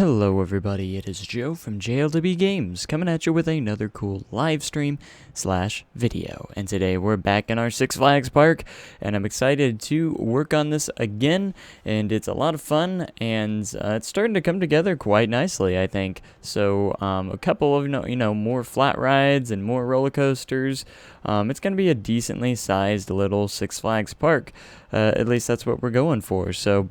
Hello everybody, it is Joe from JLWB Games coming at you with another cool live stream slash video. And today we're back in our Six Flags park and I'm excited to work on this again, and it's a lot of fun and it's starting to come together quite nicely, I think. So a couple of more flat rides and more roller coasters. It's going to be a decently sized little Six Flags park. At least that's what we're going for. So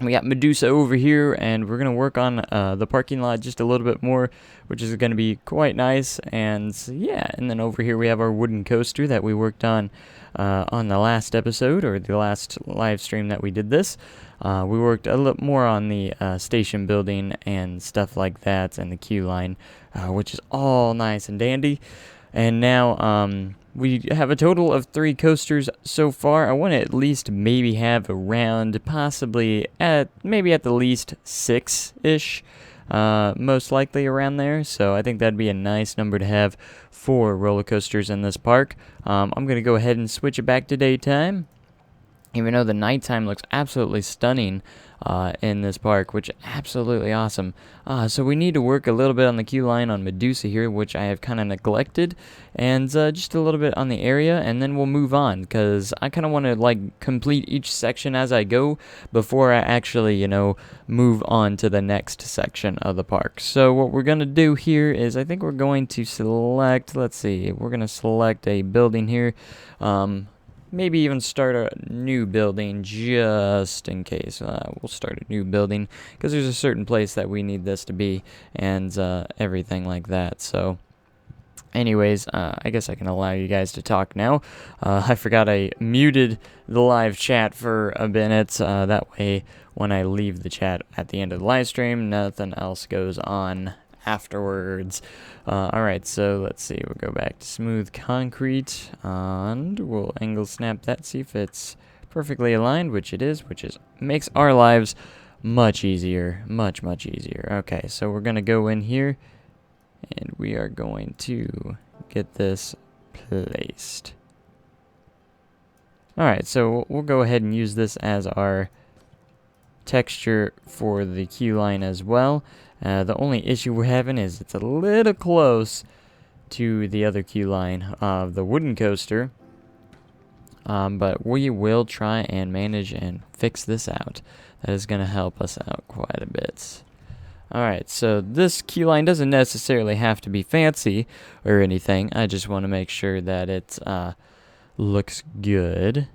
we got Medusa over here, and we're going to work on the parking lot just a little bit more, which is going to be quite nice. And yeah, and then over here we have our wooden coaster that we worked on the last episode, or the last live stream that we did this. We worked a little more on the station building and stuff like that, and the queue line, which is all nice and dandy. And now we have a total of 3 coasters so far. I want to at least maybe have around, possibly maybe at the least 6-ish, most likely around there. So I think that'd be a nice number to have for roller coasters in this park. I'm going to go ahead and switch it back to daytime, even though the nighttime looks absolutely stunning in this park, which is absolutely awesome. So we need to work a little bit on the queue line on Medusa here, which I have kind of neglected, and just a little bit on the area, and then we'll move on, because I kind of want to complete each section as I go before I actually, move on to the next section of the park. So what we're going to do here is, I think we're going to select, let's see, we're going to select a building here. Maybe even start a new building just in case. We'll start a new building because there's a certain place that we need this to be, and everything like that. So anyways, I guess I can allow you guys to talk now. I forgot I muted the live chat for a minute. That way when I leave the chat at the end of the live stream, nothing else goes on afterwards. Alright, so let's see, we'll go back to smooth concrete, and we'll angle snap that, see if it's perfectly aligned, which it is, makes our lives much easier, much easier. Okay, so we're gonna go in here and we are going to get this placed. Alright, so we'll go ahead and use this as our texture for the queue line as well. The only issue we're having is it's a little close to the other queue line of the wooden coaster, but we will try and manage and fix this out. That is going to help us out quite a bit. Alright, so this queue line doesn't necessarily have to be fancy or anything. I just want to make sure that it looks good.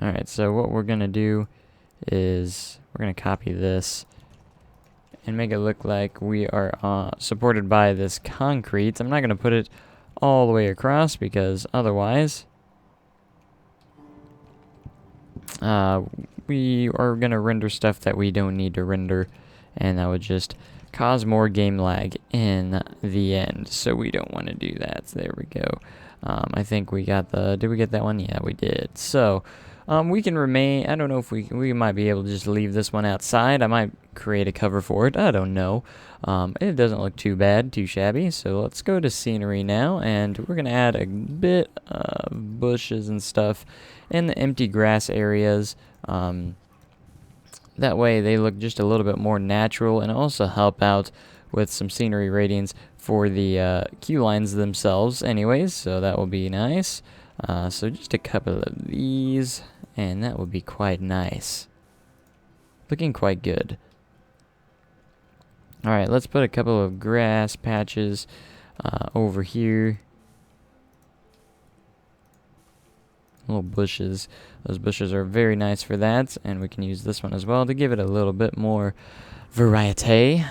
Alright, so what we're going to do is we're going to copy this and make it look like we are supported by this concrete. I'm not going to put it all the way across, because otherwise we are going to render stuff that we don't need to render, and that would just cause more game lag in the end. So we don't want to do that. So there we go. I think we got did we get that one? Yeah, we did. So we can remain, I don't know if we might be able to just leave this one outside. I might create a cover for it. I don't know. It doesn't look too bad, too shabby. So let's go to scenery now, and we're going to add a bit of bushes and stuff in the empty grass areas. That way they look just a little bit more natural, and also help out with some scenery ratings for the queue lines themselves anyways. So that will be nice. So just a couple of these, and that would be quite nice. Looking quite good. Alright, let's put a couple of grass patches over here. Little bushes. Those bushes are very nice for that, and we can use this one as well to give it a little bit more variety.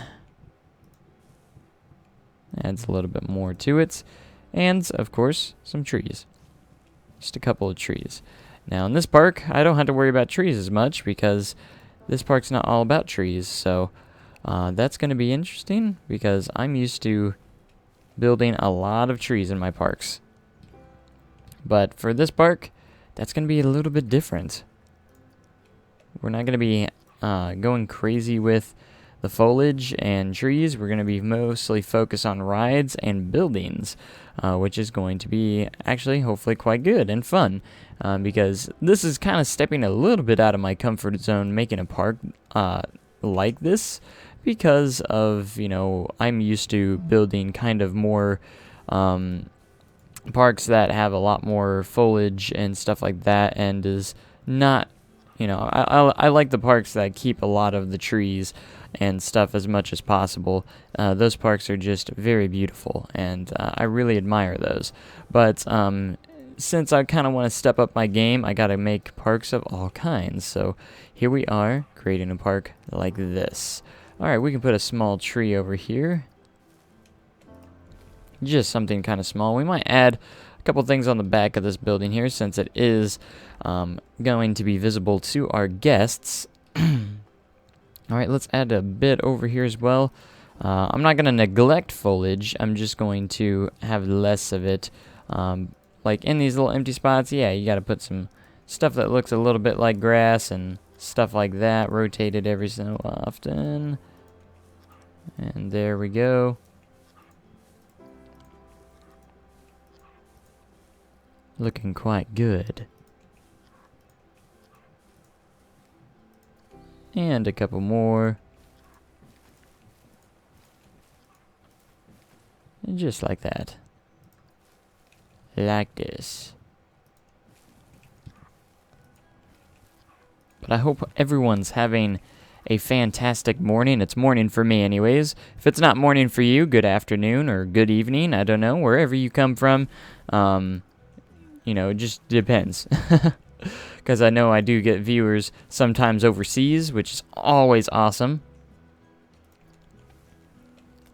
Adds a little bit more to it. And, of course, some trees. Just a couple of trees. Now in this park, I don't have to worry about trees as much, because this park's not all about trees. So that's going to be interesting, because I'm used to building a lot of trees in my parks. But for this park, that's going to be a little bit different. We're not going to be going crazy with the foliage and trees. We're going to be mostly focused on rides and buildings, which is going to be actually hopefully quite good and fun, because this is kind of stepping a little bit out of my comfort zone, making a park like this, because of, I'm used to building kind of more parks that have a lot more foliage and stuff like that, and is not, I like the parks that keep a lot of the trees and stuff as much as possible. Those parks are just very beautiful, and I really admire those. But since I kind of want to step up my game, I got to make parks of all kinds. So here we are, creating a park like this. Alright, we can put a small tree over here. Just something kind of small. We might add a couple things on the back of this building here, since it is going to be visible to our guests. Alright, let's add a bit over here as well. I'm not going to neglect foliage. I'm just going to have less of it. Like in these little empty spots, yeah, you got to put some stuff that looks a little bit like grass and stuff like that. Rotate it every so often. And there we go. Looking quite good. And a couple more. And just like that. Like this. But I hope everyone's having a fantastic morning. It's morning for me anyways. If it's not morning for you, good afternoon or good evening. I don't know, wherever you come from. It just depends. Because I know I do get viewers sometimes overseas, which is always awesome.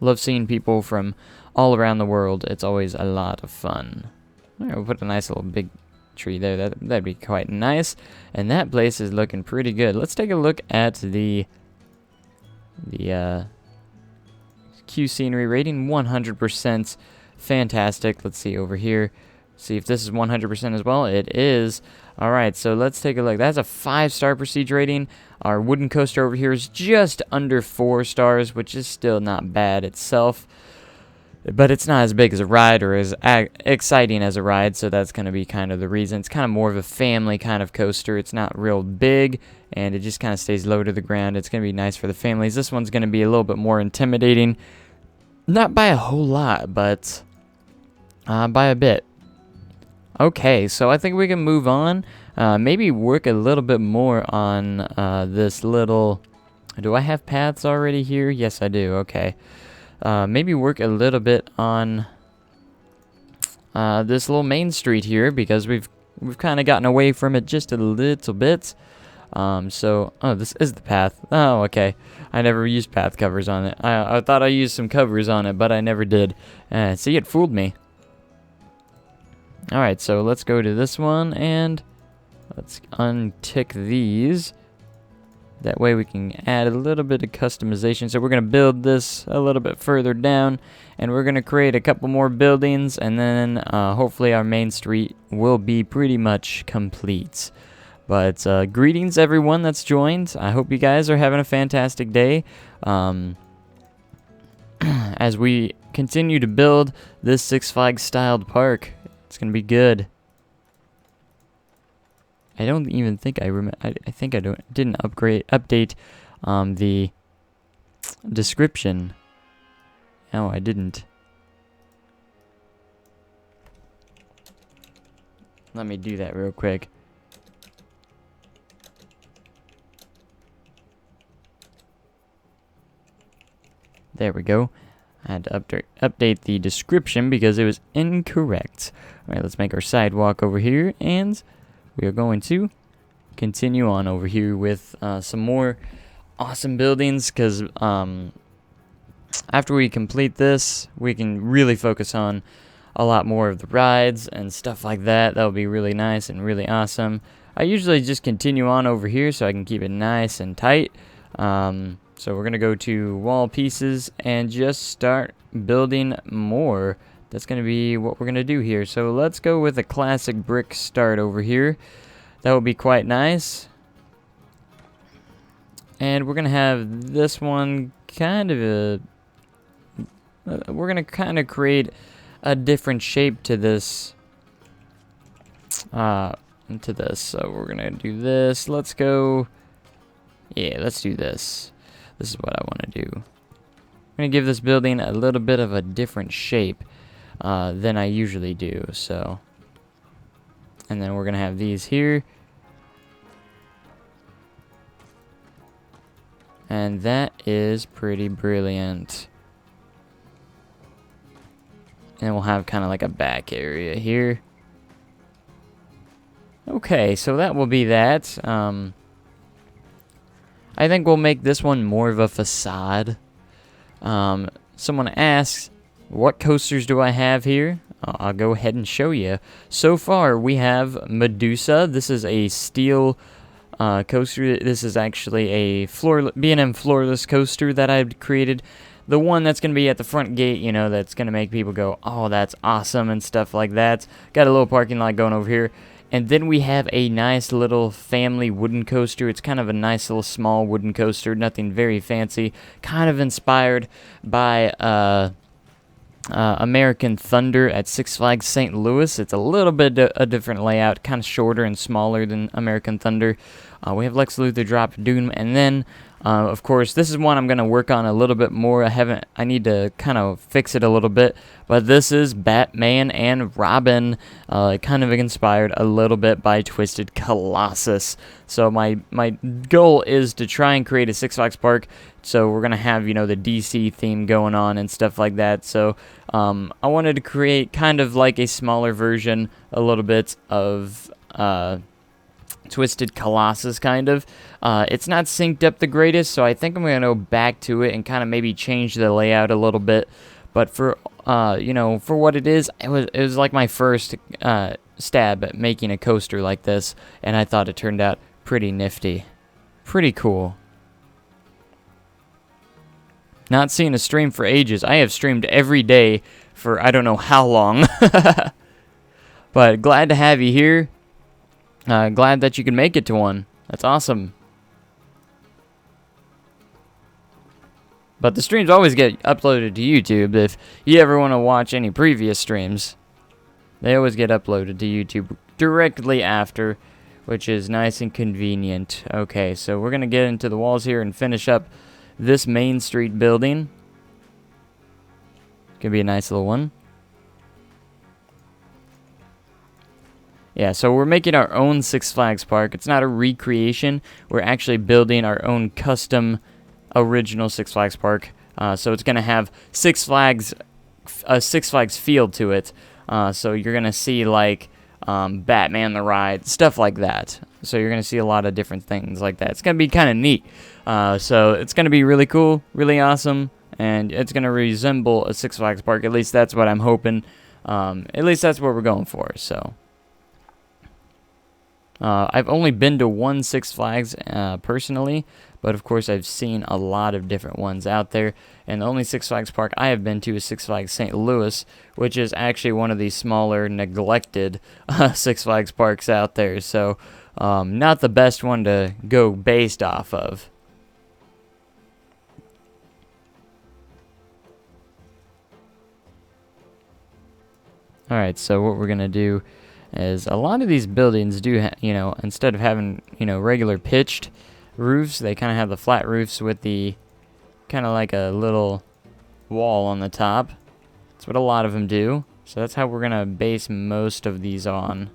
Love seeing people from all around the world. It's always a lot of fun. Alright, we'll put a nice little big tree there. That'd be quite nice. And that place is looking pretty good. Let's take a look at the Q scenery rating. 100% fantastic. Let's see over here. See if this is 100% as well. It is. Alright, so let's take a look. That's a 5-star prestige rating. Our wooden coaster over here is just under 4 stars, which is still not bad itself. But it's not as big as a ride or as exciting as a ride, so that's going to be kind of the reason. It's kind of more of a family kind of coaster. It's not real big, and it just kind of stays low to the ground. It's going to be nice for the families. This one's going to be a little bit more intimidating. Not by a whole lot, but by a bit. Okay, so I think we can move on. Maybe work a little bit more on this little... Do I have paths already here? Yes, I do. Okay. Maybe work a little bit on this little main street here, because we've kind of gotten away from it just a little bit. Oh, this is the path. Oh, okay. I never used path covers on it. I thought I used some covers on it, but I never did. See, it fooled me. Alright, so let's go to this one, and let's untick these. That way we can add a little bit of customization. So we're going to build this a little bit further down, and we're going to create a couple more buildings, and then hopefully our main street will be pretty much complete. But greetings everyone that's joined. I hope you guys are having a fantastic day. As we continue to build this Six Flags styled park. It's going to be good. I don't even think I remember. I think I didn't update the description. No, I didn't. Let me do that real quick. There we go. I had to update the description because it was incorrect. Alright, let's make our sidewalk over here, and we are going to continue on over here with some more awesome buildings, because after we complete this, we can really focus on a lot more of the rides and stuff like that. That'll be really nice and really awesome. I usually just continue on over here so I can keep it nice and tight. So we're going to go to wall pieces and just start building more. That's going to be what we're going to do here. So let's go with a classic brick start over here. That will be quite nice. And we're going to have this one kind of create a different shape to this. So we're gonna do this. Let's go. Yeah, let's do this. This is what I want to do. I'm gonna give this building a little bit of a different shape than I usually do. So, and then we're gonna have these here. And that is pretty brilliant. And we'll have kind of like a back area here. Okay, so that will be that. I think we'll make this one more of a facade. Someone asks, what coasters do I have here? I'll go ahead and show you. So far, we have Medusa. This is a steel coaster. This is actually a B&M floorless coaster that I've created. The one that's going to be at the front gate, you know, that's going to make people go, oh, that's awesome and stuff like that. Got a little parking lot going over here. And then we have a nice little family wooden coaster. It's kind of a nice little small wooden coaster, nothing very fancy. Kind of inspired by American Thunder at Six Flags St. Louis. It's a little bit a different layout, kind of shorter and smaller than American Thunder. We have Lex Luthor Drop Doom, and then of course, this is one I'm going to work on a little bit more. I need to kind of fix it a little bit. But this is Batman and Robin, kind of inspired a little bit by Twisted Colossus. So my goal is to try and create a Six Flags park. So we're going to have, you know, the DC theme going on and stuff like that. So I wanted to create kind of like a smaller version, a little bit of Twisted Colossus, kind of. It's not synced up the greatest, so I think I'm going to go back to it and kind of maybe change the layout a little bit. But for, you know, for what it is, it was like my first stab at making a coaster like this, and I thought it turned out pretty nifty. Pretty cool. Not seen a stream for ages. I have streamed every day for I don't know how long. But glad to have you here. Glad that you can make it to one. That's awesome. But the streams always get uploaded to YouTube. If you ever want to watch any previous streams, they always get uploaded to YouTube directly after, which is nice and convenient. Okay, so we're going to get into the walls here and finish up this Main Street building. It's going to be a nice little one. Yeah, so we're making our own Six Flags park. It's not a recreation. We're actually building our own custom original Six Flags park. So it's going to have a Six Flags feel to it. So you're going to see like Batman the Ride, stuff like that. So you're going to see a lot of different things like that. It's going to be kind of neat. So it's going to be really cool, really awesome, and it's going to resemble a Six Flags park. At least that's what I'm hoping. At least that's what we're going for. So I've only been to one Six Flags personally, but of course I've seen a lot of different ones out there, and the only Six Flags park I have been to is Six Flags St. Louis, which is actually one of the smaller, neglected Six Flags parks out there, so not the best one to go based off of. Alright, so what we're going to do is a lot of these buildings do, you know, instead of having, you know, regular pitched roofs, they kind of have the flat roofs with the kind of like a little wall on the top. That's what a lot of them do. So that's how we're going to base most of these on.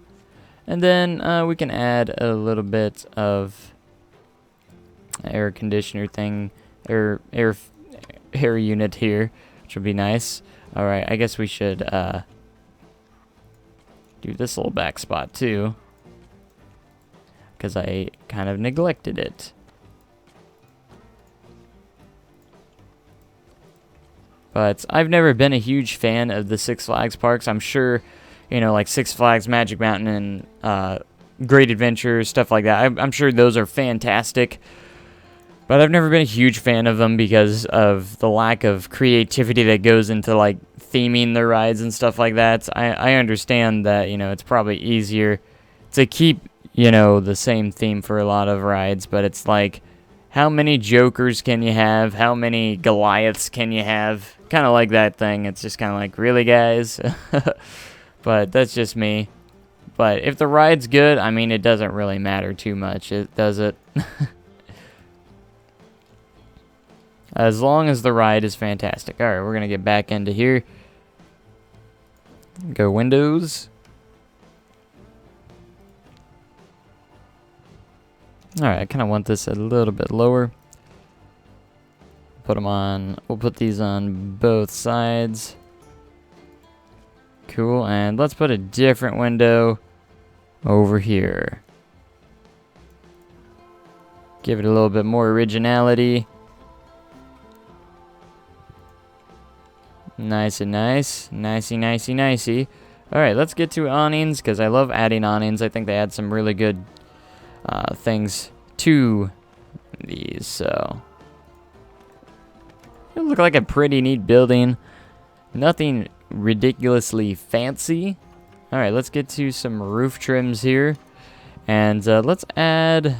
And then we can add a little bit of air conditioner thing, or air unit here, which would be nice. Alright, I guess we should do this little back spot too, because I kind of neglected it. But I've never been a huge fan of the Six Flags parks. I'm sure, you know, like Six Flags Magic Mountain and Great Adventure, stuff like that. I'm sure those are fantastic. But I've never been a huge fan of them because of the lack of creativity that goes into, like, theming the rides and stuff like that. I understand that, you know, it's probably easier to keep, you know, the same theme for a lot of rides, but it's like, how many Jokers can you have? How many Goliaths can you have? Kind of like that thing. It's just kind of like, really, guys? But that's just me. But if the ride's good, I mean, it doesn't really matter too much, does it? As long as the ride is fantastic. Alright, we're going to get back into here. Go windows. Alright, I kind of want this a little bit lower. Put them on, we'll put these on both sides. Cool, and let's put a different window over here. Give it a little bit more originality. Nice and nice. Nicey, nicey, nicey. Alright, let's get to awnings, because I love adding awnings. I think they add some really good things to these, so... It look like a pretty neat building. Nothing ridiculously fancy. Alright, let's get to some roof trims here. And let's add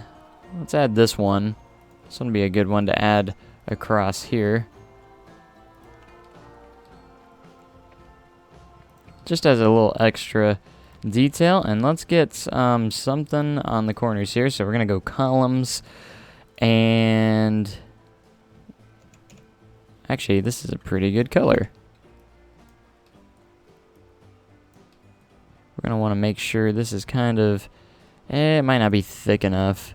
this one. This one would be a good one to add across here. Just as a little extra detail. And let's get something on the corners here. So we're going to go columns. And actually, this is a pretty good color. We're going to want to make sure this is kind of... it might not be thick enough.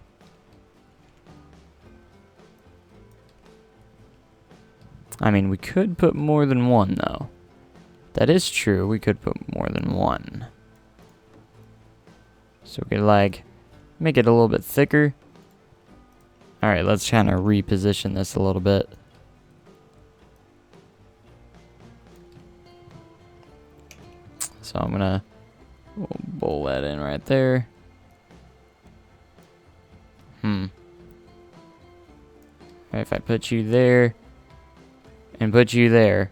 I mean, we could put more than one, though. That is true. We could put more than one. So we could, like, make it a little bit thicker. Alright, let's kind of reposition this a little bit. So I'm gonna bowl that in right there. If I put you there and put you there.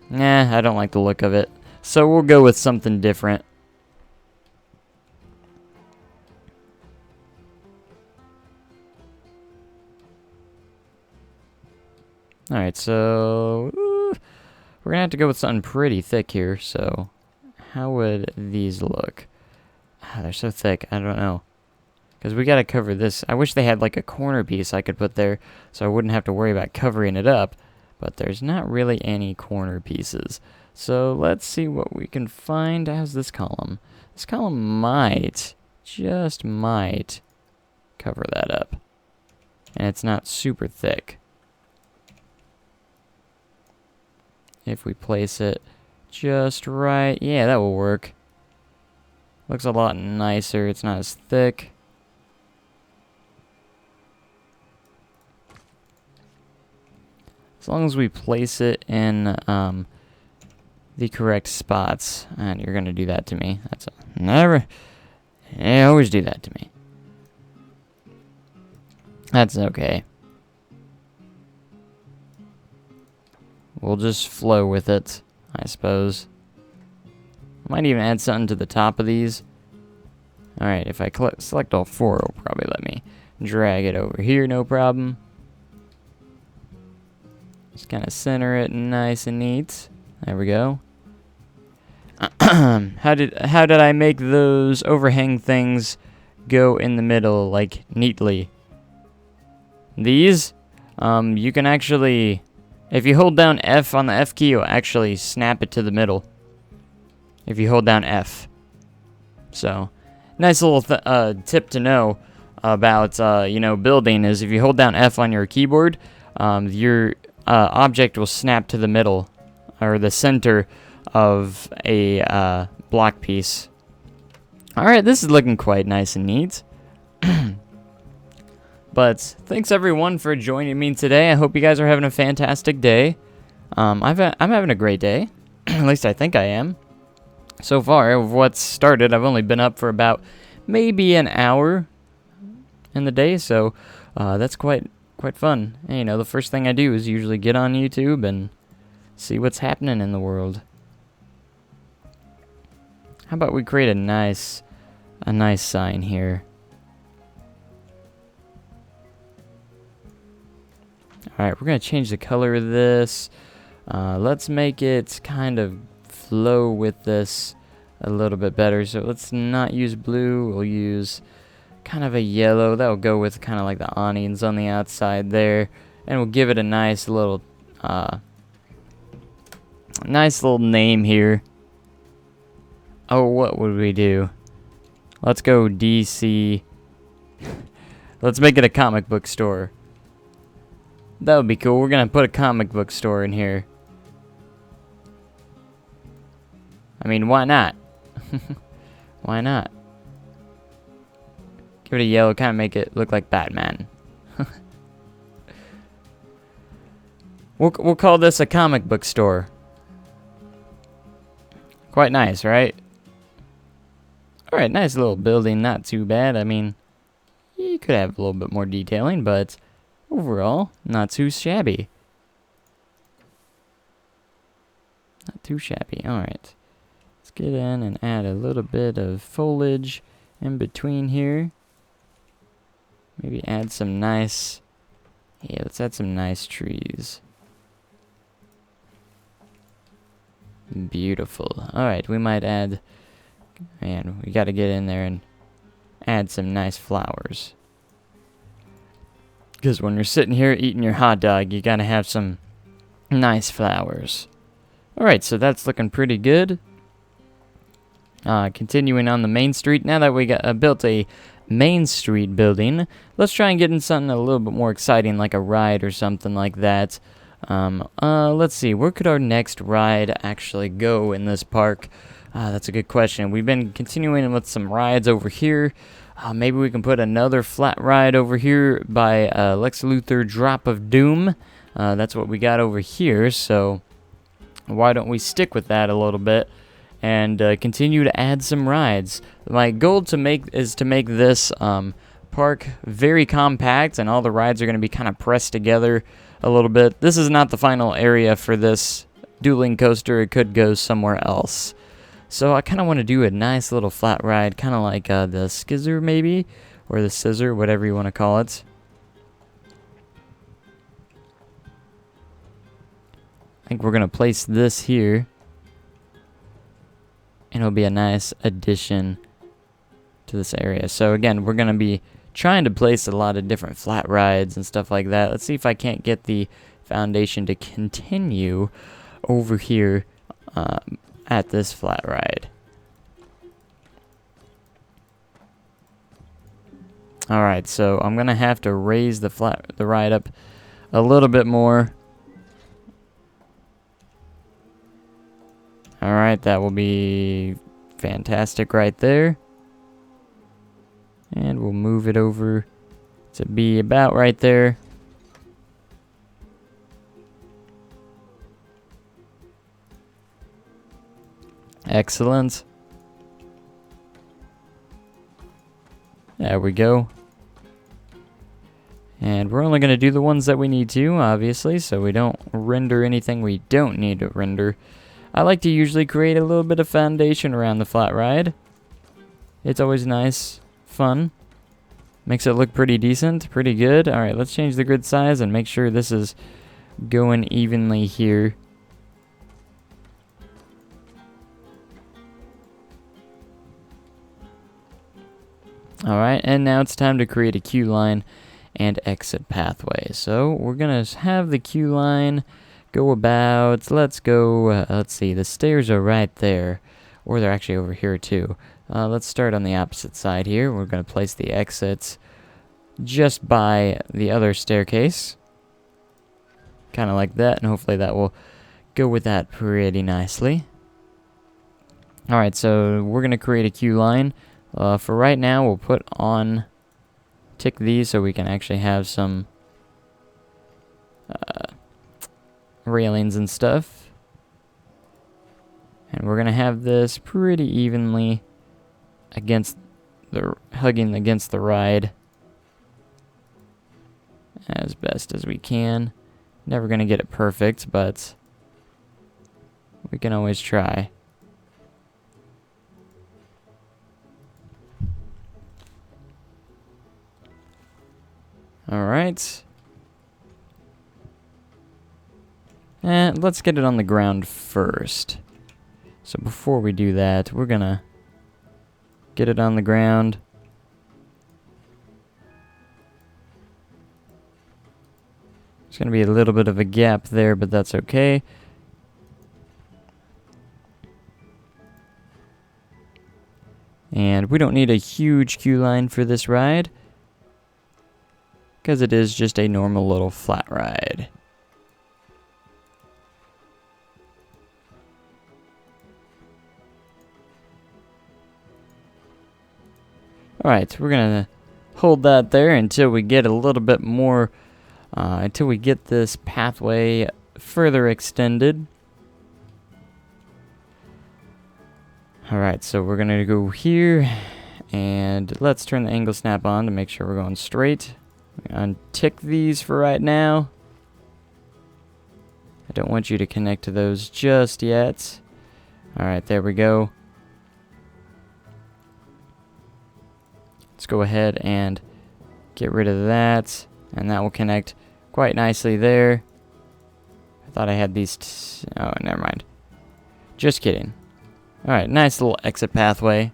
Nah, I don't like the look of it. So we'll go with something different. Alright, so we're gonna have to go with something pretty thick here. So how would these look? They're so thick, I don't know. Because we gotta cover this. I wish they had like a corner piece I could put there so I wouldn't have to worry about covering it up. But there's not really any corner pieces. So let's see what we can find. How's this column? This column might, just might, cover that up. And it's not super thick. If we place it just right, yeah, that will work. Looks a lot nicer. It's not as thick. As long as we place it in the correct spots. And you're going to do that to me. That's never... You always do that to me. That's okay. We'll just flow with it, I suppose. Might even add something to the top of these. Alright, if I select all four, it'll probably let me drag it over here, no problem. Just kind of center it nice and neat. There we go. How did I make those overhang things go in the middle, like, neatly? These, you can actually, if you hold down F on the F key, you'll actually snap it to the middle. If you hold down F. So, nice little tip to know about, you know, building is if you hold down F on your keyboard, your object will snap to the middle, or the center of a block piece. Alright, this is looking quite nice and neat. But thanks everyone for joining me today. I hope you guys are having a fantastic day. I'm having a great day. At least I think I am. So far, of what's started, I've only been up for about maybe an hour in the day, so that's quite fun. And, you know, the first thing I do is usually get on YouTube and see what's happening in the world. How about we create a nice sign here? Alright, we're going to change the color of this. Let's make it kind of flow with this a little bit better. So let's not use blue. We'll use kind of a yellow. That'll go with kind of like the awnings on the outside there. And we'll give it a nice little name here. Oh, what would we do? Let's go DC. Let's make it a comic book store. That would be cool. We're going to put a comic book store in here. I mean, why not? Why not? Give it a yellow, kind of make it look like Batman. We'll call this a comic book store. Quite nice, right? Alright, nice little building, not too bad. I mean, you could have a little bit more detailing, but overall, not too shabby. Not too shabby. Alright. Let's get in and add a little bit of foliage in between here. Maybe add some nice... Yeah, let's add some nice trees. Beautiful. Alright, we might add... Man, we gotta get in there and add some nice flowers. Because when you're sitting here eating your hot dog, you gotta have some nice flowers. Alright, so that's looking pretty good. Continuing on the main street. Now that we got built a main street building, let's try and get in something a little bit more exciting, like a ride or something like that. Let's see, where could our next ride actually go in this park? That's a good question. We've been continuing with some rides over here. Maybe we can put another flat ride over here by Lex Luthor Drop of Doom. That's what we got over here, so why don't we stick with that a little bit and continue to add some rides. My goal is to make this park very compact, and all the rides are going to be kind of pressed together a little bit. This is not the final area for this dueling coaster. It could go somewhere else. So I kind of want to do a nice little flat ride, kind of like the Skizzer maybe, or the Scissor, whatever you want to call it. I think we're going to place this here, and it'll be a nice addition to this area. So again, we're going to be trying to place a lot of different flat rides and stuff like that. Let's see if I can't get the foundation to continue over here at this flat ride. Alright, so I'm gonna have to raise the ride up a little bit more. Alright, that will be fantastic right there. And we'll move it over to be about right there. Excellent. There we go. And we're only going to do the ones that we need to, obviously, so we don't render anything we don't need to render. I like to usually create a little bit of foundation around the flat ride. It's always nice, fun. Makes it look pretty decent, pretty good. Alright, let's change the grid size and make sure this is going evenly here. Alright, and now it's time to create a queue line and exit pathway. So we're going to have the queue line go about, let's see, the stairs are right there, or they're actually over here too. Let's start on the opposite side here. We're going to place the exits just by the other staircase. Kind of like that, and hopefully that will go with that pretty nicely. Alright, so we're going to create a queue line. For right now, we'll tick these so we can actually have some railings and stuff. And we're going to have this pretty evenly hugging against the ride as best as we can. Never going to get it perfect, but we can always try. Alright. Let's get it on the ground first. So before we do that, we're gonna get it on the ground. There's gonna be a little bit of a gap there, but that's okay. And we don't need a huge queue line for this ride, because it is just a normal little flat ride. Alright, we're gonna hold that there until we get a little bit more, until we get this pathway further extended. Alright, so we're gonna go here, and let's turn the angle snap on to make sure we're going straight. Untick these for right now. I don't want you to connect to those just yet. Alright, there we go. Let's go ahead and get rid of that, and that will connect quite nicely there. I thought I had these oh, never mind. Just kidding. Alright, nice little exit pathway.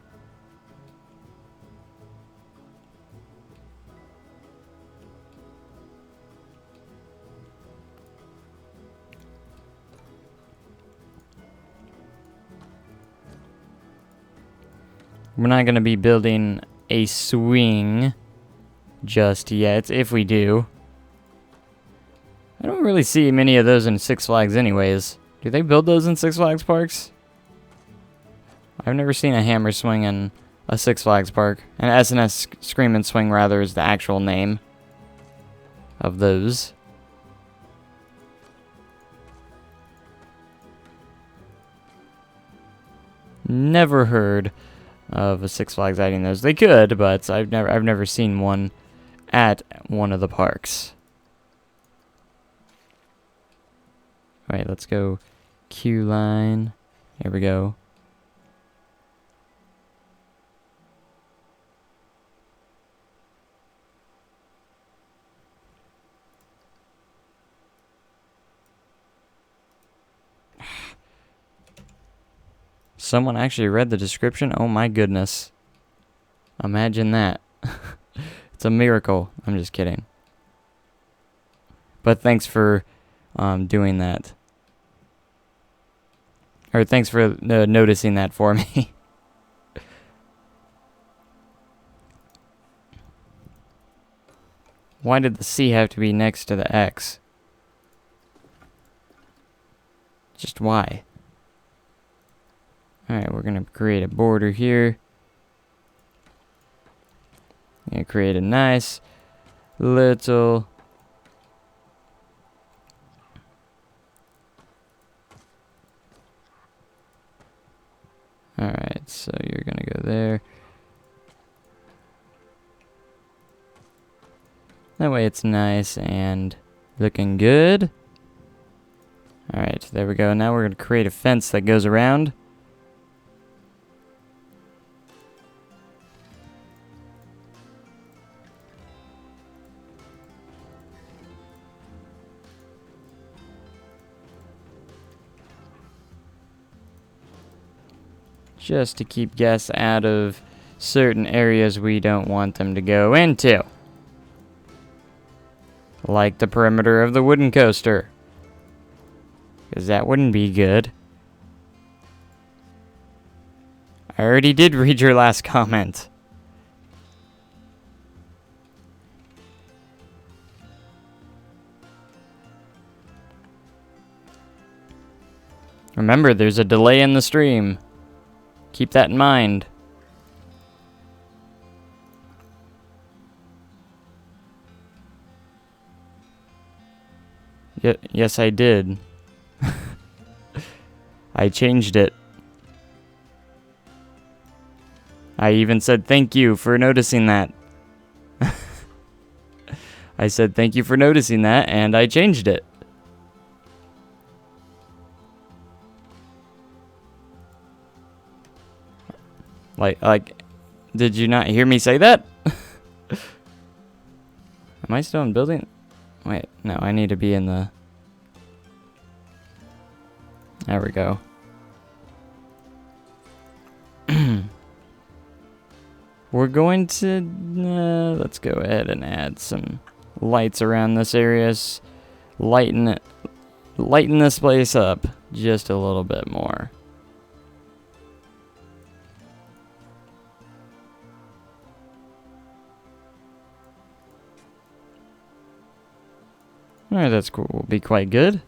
We're not going to be building a swing just yet, if we do. I don't really see many of those in Six Flags anyways. Do they build those in Six Flags parks? I've never seen a hammer swing in a Six Flags park. An S&S Scream and Swing, rather, is the actual name of those. Never heard of a Six Flags adding those. They could, but I've never seen one at one of the parks. Alright, let's go queue line. Here we go. Someone actually read the description? Oh my goodness. Imagine that. It's a miracle. I'm just kidding. But thanks for doing that. Or thanks for noticing that for me. Why did the C have to be next to the X? Just why? Alright, we're going to create a border here. Gonna create a nice little alright, so you're going to go there. That way it's nice and looking good. Alright, there we go. Now we're going to create a fence that goes around. Just to keep guests out of certain areas we don't want them to go into. Like the perimeter of the wooden coaster. Because that wouldn't be good. I already did read your last comment. Remember, there's a delay in the stream. Keep that in mind. Yes, I did. I changed it. I even said thank you for noticing that. I said thank you for noticing that, and I changed it. Like, did you not hear me say that? Am I still in building? Wait, no, I need to be in the... There we go. We're going to... let's go ahead and add some lights around this area. Lighten this place up just a little bit more. Alright, that's cool. Will be quite good.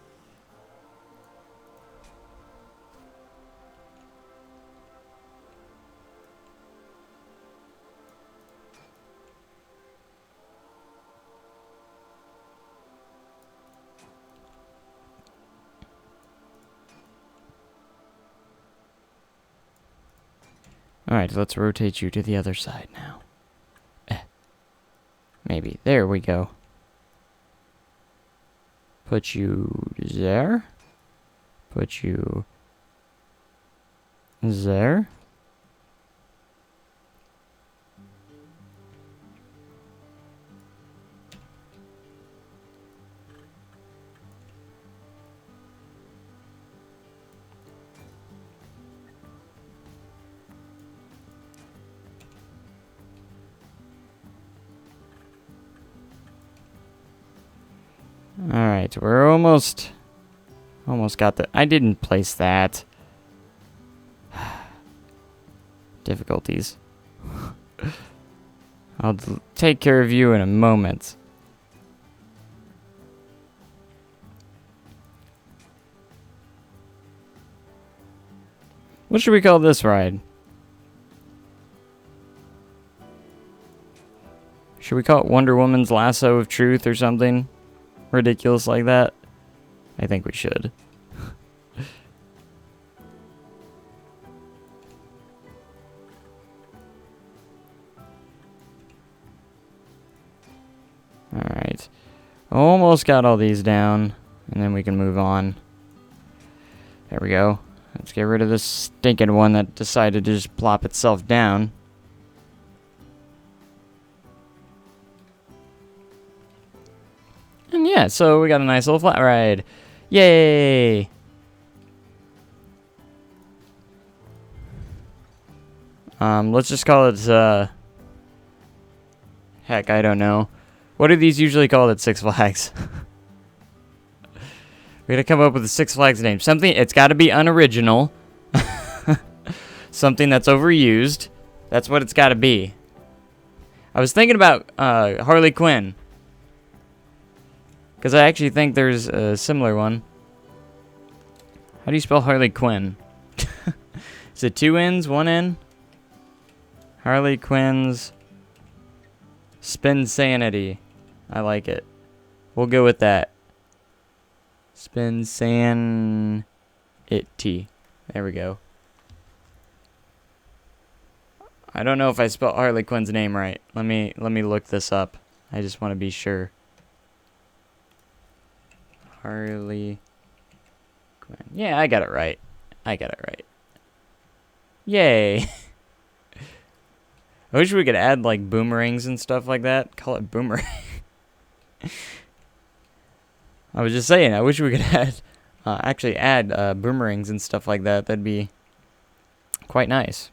Alright, let's rotate you to the other side now. Maybe. There we go. Put you there. Put you there. Alright, we're almost got the... I didn't place that. Difficulties. I'll take care of you in a moment. What should we call this ride? Should we call it Wonder Woman's Lasso of Truth or something ridiculous like that? I think we should. Alright. Almost got all these down, and then we can move on. There we go. Let's get rid of this stinking one that decided to just plop itself down. And yeah, so we got a nice little flat ride. Yay! Let's just call it, heck, I don't know. What are these usually called at Six Flags? We gotta come up with a Six Flags name. Something, it's gotta be unoriginal. Something that's overused. That's what it's gotta be. I was thinking about, Harley Quinn. Because I actually think there's a similar one. How do you spell Harley Quinn? Is it 2 N's, 1 N? Harley Quinn's Spin Sanity. I like it. We'll go with that. Spin Sanity. There we go. I don't know if I spelled Harley Quinn's name right. Let me look this up. I just want to be sure. Harley Quinn. Yeah, I got it right. I got it right. Yay. I wish we could add like boomerangs and stuff like that. Call it boomerang. I was just saying, I wish we could add, actually add boomerangs and stuff like that. That'd be quite nice.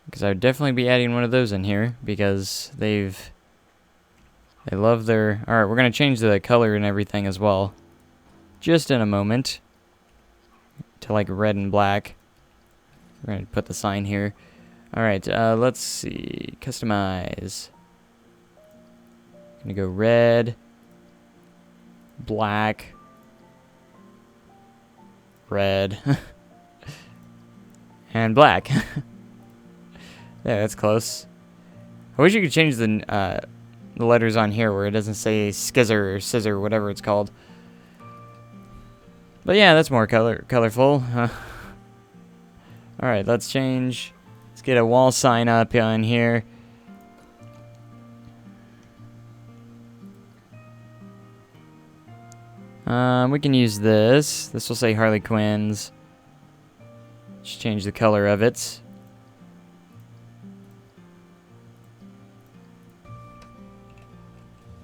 Because I would definitely be adding one of those in here because they love their... Alright, we're going to change the color and everything as well. Just in a moment. To like red and black. We're going to put the sign here. Alright, let's see. Customize. Going to go red. Black. Red. And black. Yeah, that's close. I wish you could change the letters on here where it doesn't say skizzer or scissor, whatever it's called. But yeah, that's more colorful. Alright, let's change. Let's get a wall sign up on here. We can use this. This will say Harley Quinn's. Just change the color of it.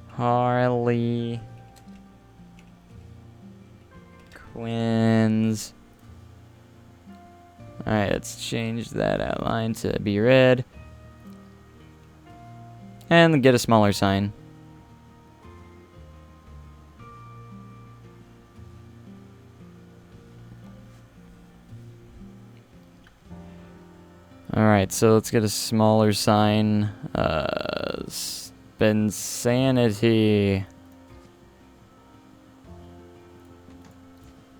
Harley Quinn's. Alright, let's change that outline to be red. And get a smaller sign. Alright, so let's get a smaller sign. Spend Sanity.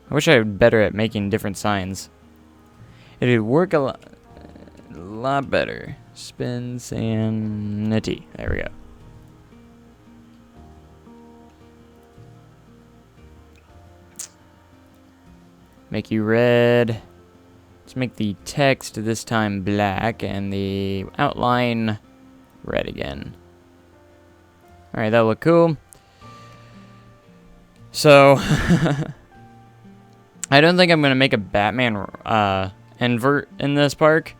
I wish I was better at making different signs. It'd work a lot better. Spin Sanity. There we go. Make you red. Let's make the text this time black and the outline red again. Alright, that'll look cool. So, I don't think I'm going to make a Batman invert in this park.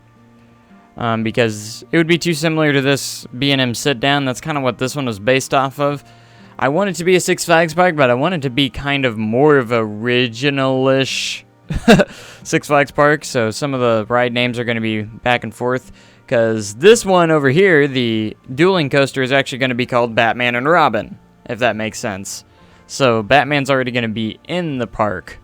Because it would be too similar to this B&M sit-down. That's kind of what this one was based off of. I want it to be a Six Flags park, but I want it to be kind of more of a original-ish Six Flags park. So some of the ride names are going to be back and forth. Because this one over here, the dueling coaster, is actually going to be called Batman and Robin, if that makes sense. So Batman's already going to be in the park,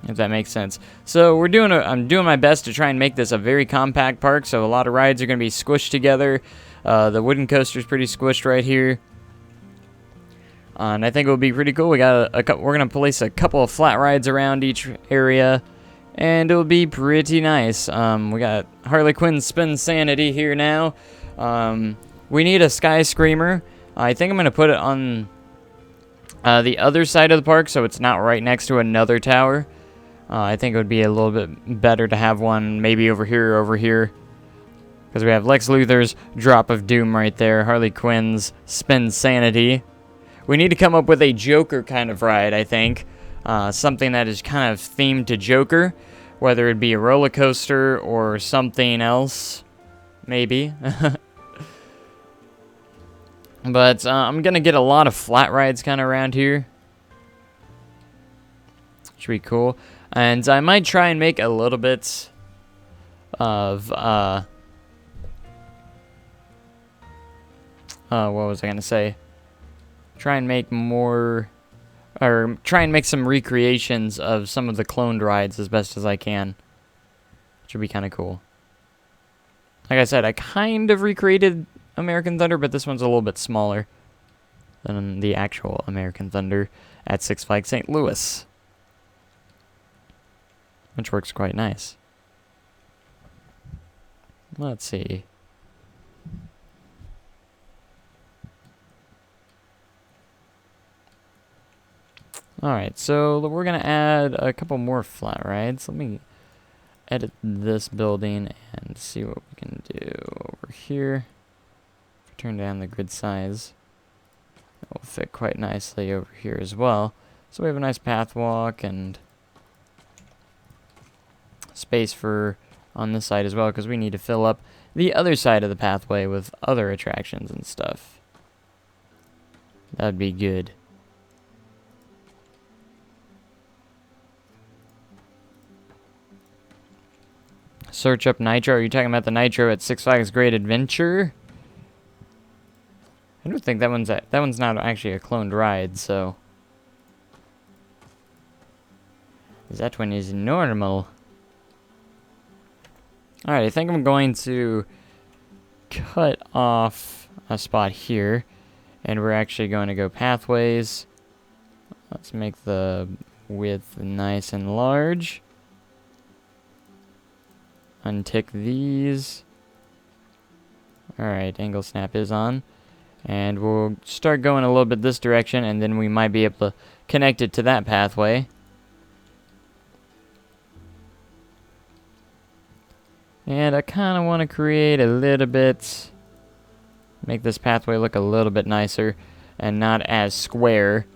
if that makes sense. So I'm doing my best to try and make this a very compact park. So a lot of rides are going to be squished together. The wooden coaster is pretty squished right here. And I think it will be pretty cool. We're going to place a couple of flat rides around each area, and it'll be pretty nice. We got Harley Quinn Spin Sanity here now. We need a Sky Screamer. I think I'm going to put it on the other side of the park, so it's not right next to another tower. I think it would be a little bit better to have one maybe over here. Because we have Lex Luthor's Drop of Doom right there. Harley Quinn's Spin Sanity. We need to come up with a Joker kind of ride, I think. Something that is kind of themed to Joker. Whether it be a roller coaster or something else. Maybe. But I'm going to get a lot of flat rides kind of around here. Should be cool. And I might try and make a little bit of, what was I going to say? Try and make more, or try and make some recreations of some of the cloned rides as best as I can. Which would be kind of cool. Like I said, I kind of recreated American Thunder, but this one's a little bit smaller than the actual American Thunder at Six Flags St. Louis. Which works quite nice. Let's see. Alright, so we're going to add a couple more flat rides. Let me edit this building and see what we can do over here. Turn down the grid size. It will fit quite nicely over here as well. So we have a nice path walk and space for on this side as well, because we need to fill up the other side of the pathway with other attractions and stuff. That'd be good. Search up Nitro. Are you talking about the Nitro at Six Flags Great Adventure? I don't think that one's not actually a cloned ride, so that one is normal. Alright, I think I'm going to cut off a spot here, and we're actually going to go pathways. Let's make the width nice and large. Untick these. Alright, angle snap is on. And we'll start going a little bit this direction, and then we might be able to connect it to that pathway. And I kind of want to create a little bit, make this pathway look a little bit nicer and not as square.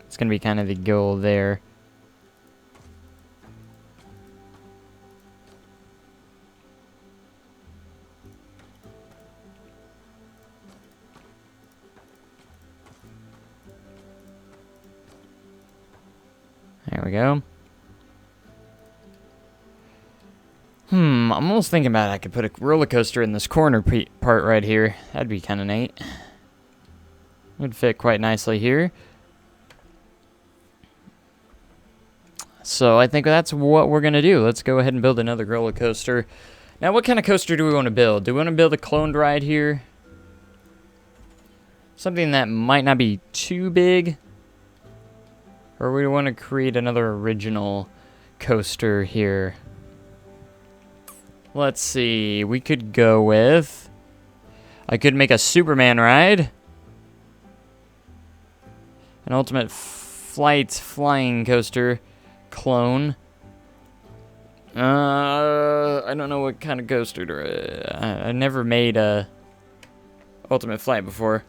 It's going to be kind of the goal there. There we go. I'm almost thinking about it. I could put a roller coaster in this corner part right here. That'd be kind of neat. Would fit quite nicely here. So I think that's what we're going to do. Let's go ahead and build another roller coaster. Now, what kind of coaster do we want to build? Do we want to build a cloned ride here? Something that might not be too big? Or we want to create another original coaster here? Let's see. We could go with... I could make a Superman ride. An ultimate flight flying coaster clone. I don't know what kind of coaster to... I never made a ultimate flight before.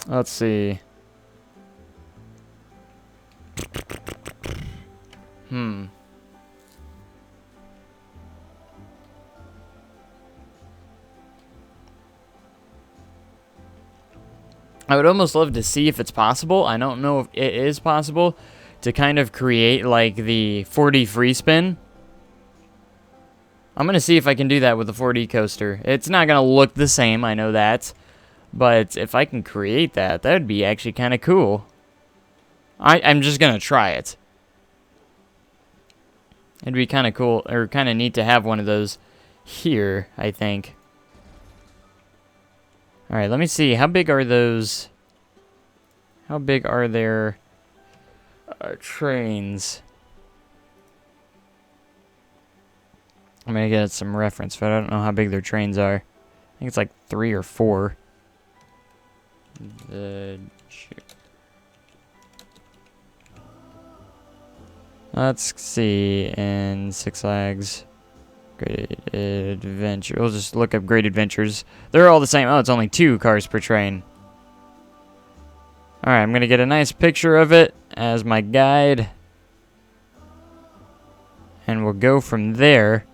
Let's see. I would almost love to see if it's possible. I don't know if it is possible to kind of create like the 4D free spin. I'm going to see if I can do that with the 4D coaster. It's not going to look the same, I know that. But if I can create that, that would be actually kind of cool. I'm just going to try it. It'd be kind of cool, or kind of neat to have one of those here, I think. Alright, let me see. How big are those? How big are their trains? I'm going to get some reference, but I don't know how big their trains are. I think it's like 3 or 4. Let's see. In Six Flags Great Adventure. We'll just look up Great Adventures. They're all the same. Oh, it's only 2 cars per train. Alright, I'm going to get a nice picture of it as my guide. And we'll go from there.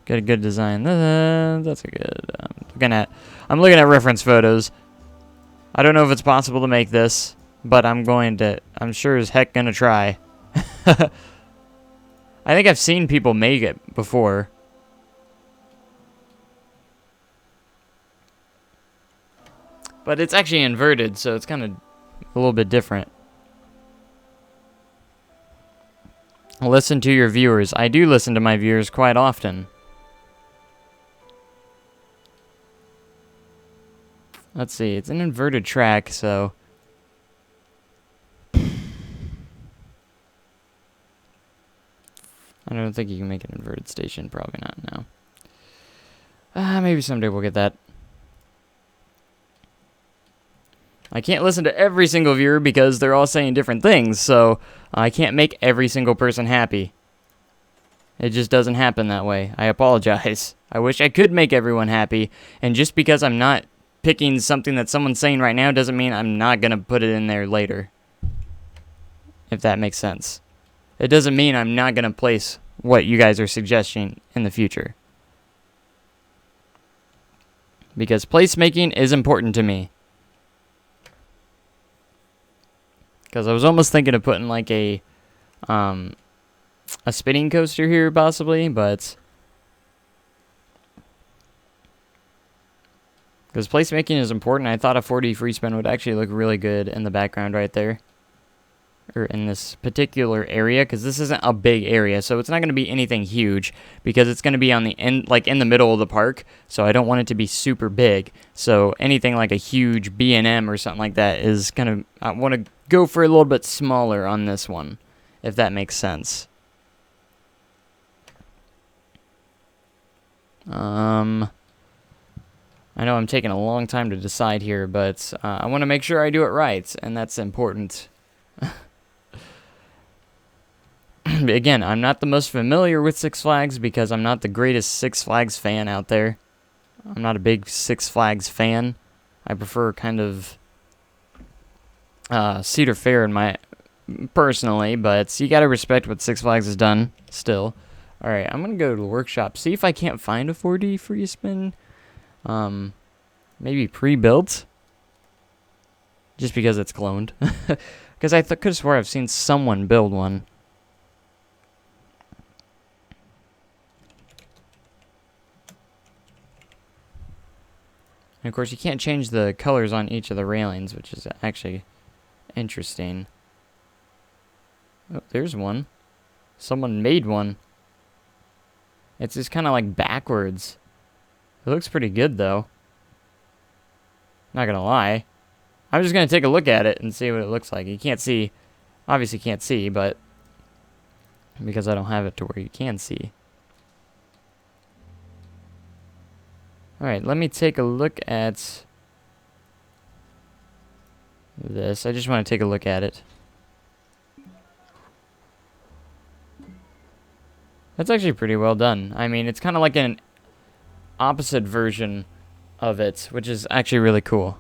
Get a good design. That's a good... I'm looking at reference photos. I don't know if it's possible to make this, but I'm sure as heck gonna try. I think I've seen people make it before. But it's actually inverted, so it's kind of a little bit different. Listen to your viewers. I do listen to my viewers quite often. Let's see, it's an inverted track, so... I don't think you can make an inverted station, probably not, no. Maybe someday we'll get that. I can't listen to every single viewer because they're all saying different things, so I can't make every single person happy. It just doesn't happen that way. I apologize. I wish I could make everyone happy, and just because I'm not picking something that someone's saying right now doesn't mean I'm not going to put it in there later. If that makes sense. It doesn't mean I'm not going to place what you guys are suggesting in the future. Because placemaking is important to me. Because I was almost thinking of putting like a spinning coaster here possibly, but... Because placemaking is important. I thought a 4D free spin would actually look really good in the background right there. Or in this particular area, because this isn't a big area, so it's not going to be anything huge, because it's going to be on the end, like in the middle of the park, so I don't want it to be super big. So anything like a huge B&M or something like that is kind of, I want to go for a little bit smaller on this one, if that makes sense. I know I'm taking a long time to decide here, but I want to make sure I do it right, and that's important. Again, I'm not the most familiar with Six Flags because I'm not the greatest Six Flags fan out there. I'm not a big Six Flags fan. I prefer kind of Cedar Fair in my personally, but you gotta respect what Six Flags has done still. Alright, I'm gonna go to the workshop, see if I can't find a 4D free spin. Maybe pre-built. Just because it's cloned. Because I could have swore I've seen someone build one. And of course, you can't change the colors on each of the railings, which is actually interesting. Oh, there's one. Someone made one. It's just kind of like backwards. It looks pretty good, though. Not gonna lie. I'm just gonna take a look at it and see what it looks like. You can't see, obviously can't see, but because I don't have it to where you can see. Alright, let me take a look at this. I just want to take a look at it. That's actually pretty well done. I mean, it's kind of like an opposite version of it, which is actually really cool.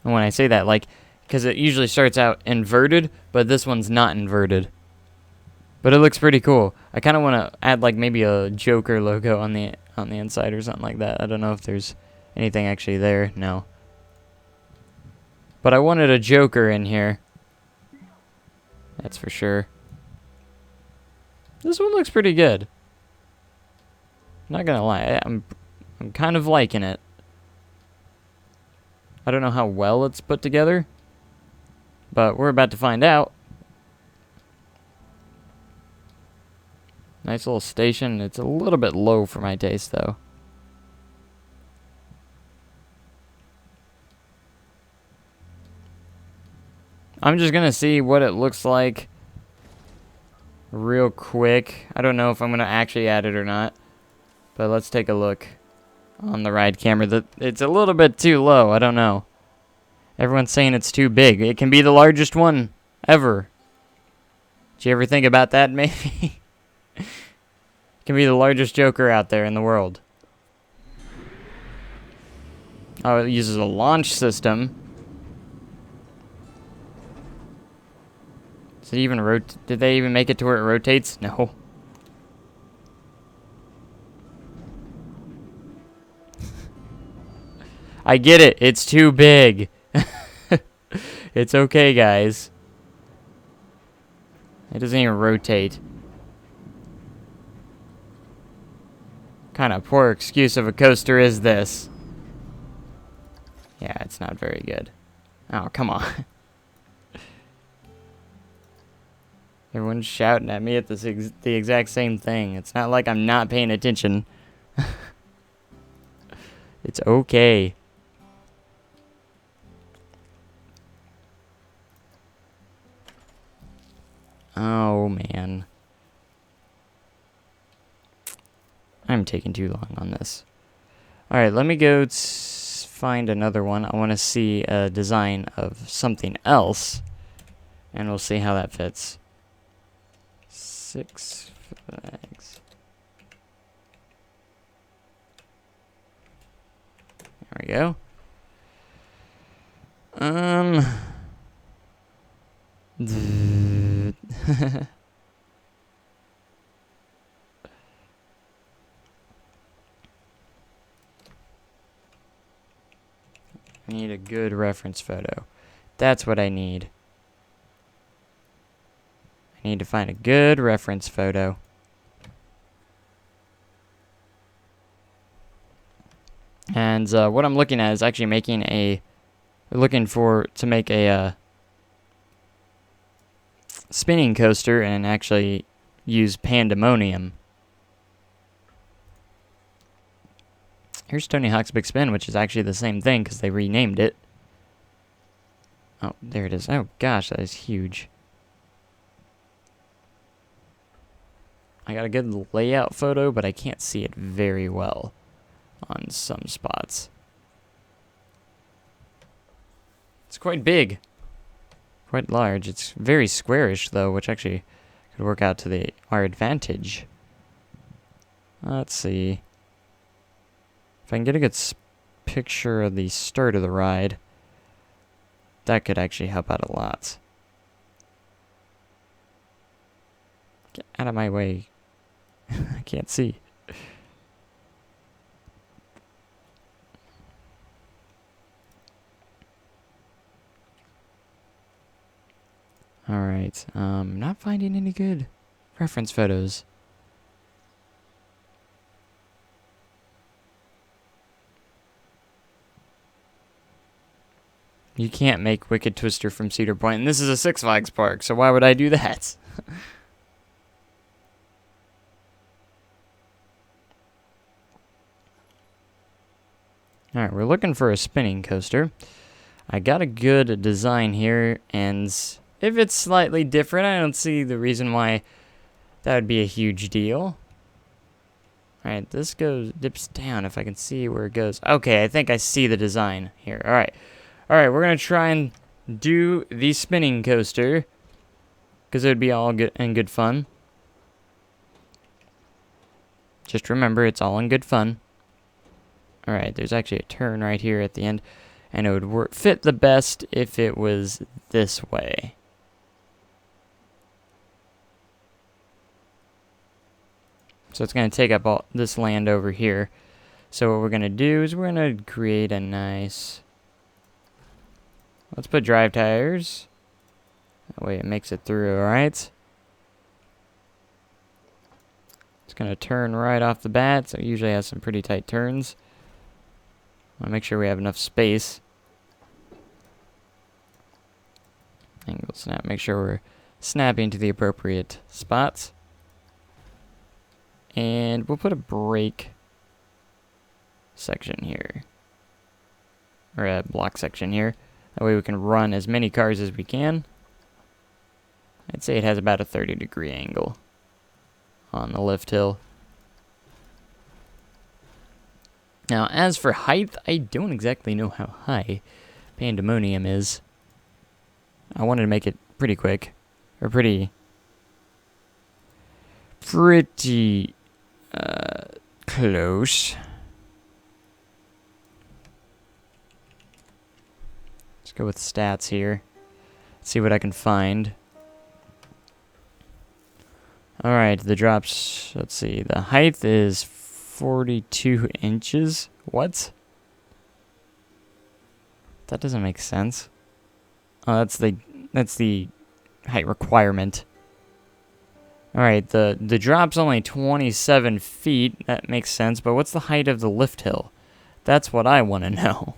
And when I say that, like, because it usually starts out inverted, but this one's not inverted. But it looks pretty cool. I kind of want to add, like, maybe a Joker logo on the inside or something like that. I don't know if there's anything actually there. No. But I wanted a Joker in here. That's for sure. This one looks pretty good. Not gonna lie, I'm kind of liking it. I don't know how well it's put together, but we're about to find out. Nice little station. It's a little bit low for my taste, though. I'm just gonna see what it looks like real quick. I don't know if I'm gonna actually add it or not, but let's take a look on the ride camera. It's a little bit too low. I don't know. Everyone's saying it's too big. It can be the largest one ever. Did you ever think about that, maybe? It can be the largest Joker out there in the world. Oh, it uses a launch system. Does it even did they even make it to where it rotates? No. I get it. It's too big. It's okay, guys. It doesn't even rotate. Kind of poor excuse of a coaster is this? Yeah, it's not very good. Oh, come on. Everyone's shouting at me at the exact same thing. It's not like I'm not paying attention. It's okay. Oh, man. I'm taking too long on this. Alright, let me go find another one. I want to see a design of something else. And we'll see how that fits. 6 Flags. There we go. I need a good reference photo. That's what I need. I need to find a good reference photo. And what I'm looking at is actually making to make a spinning coaster and actually use Pandemonium. Here's Tony Hawk's Big Spin, which is actually the same thing because they renamed it. Oh, there it is. Oh gosh, that is huge. I got a good layout photo, but I can't see it very well on some spots. It's quite big. Quite large. It's very squarish, though, which actually could work out to our advantage. Let's see. If I can get a good picture of the start of the ride, that could actually help out a lot. Get out of my way. I can't see. Alright, not finding any good reference photos. You can't make Wicked Twister from Cedar Point, and this is a Six Flags park, so why would I do that? Alright, we're looking for a spinning coaster. I got a good design here, and if it's slightly different, I don't see the reason why that would be a huge deal. Alright, this dips down if I can see where it goes. Okay, I think I see the design here. Alright. Alright, we're going to try and do the spinning coaster, because it would be all good and good fun. Just remember, it's all in good fun. Alright, there's actually a turn right here at the end, and it would fit the best if it was this way. So it's going to take up all this land over here. So what we're going to do is we're going to create a nice... Let's put drive tires. That way it makes it through, alright? It's going to turn right off the bat, so it usually has some pretty tight turns. I'll make sure we have enough space. Angle snap, make sure we're snapping to the appropriate spots. And we'll put a brake section here. Or a block section here. That way we can run as many cars as we can. I'd say it has about a 30-degree angle on the lift hill. Now, as for height, I don't exactly know how high Pandemonium is. I wanted to make it pretty quick. Or pretty close. Let's go with stats here. Let's see what I can find. Alright, the drops, let's see. The height is 42 inches. What? That doesn't make sense. Oh, that's the height requirement. Alright, the drop's only 27 feet. That makes sense, but what's the height of the lift hill? That's what I want to know.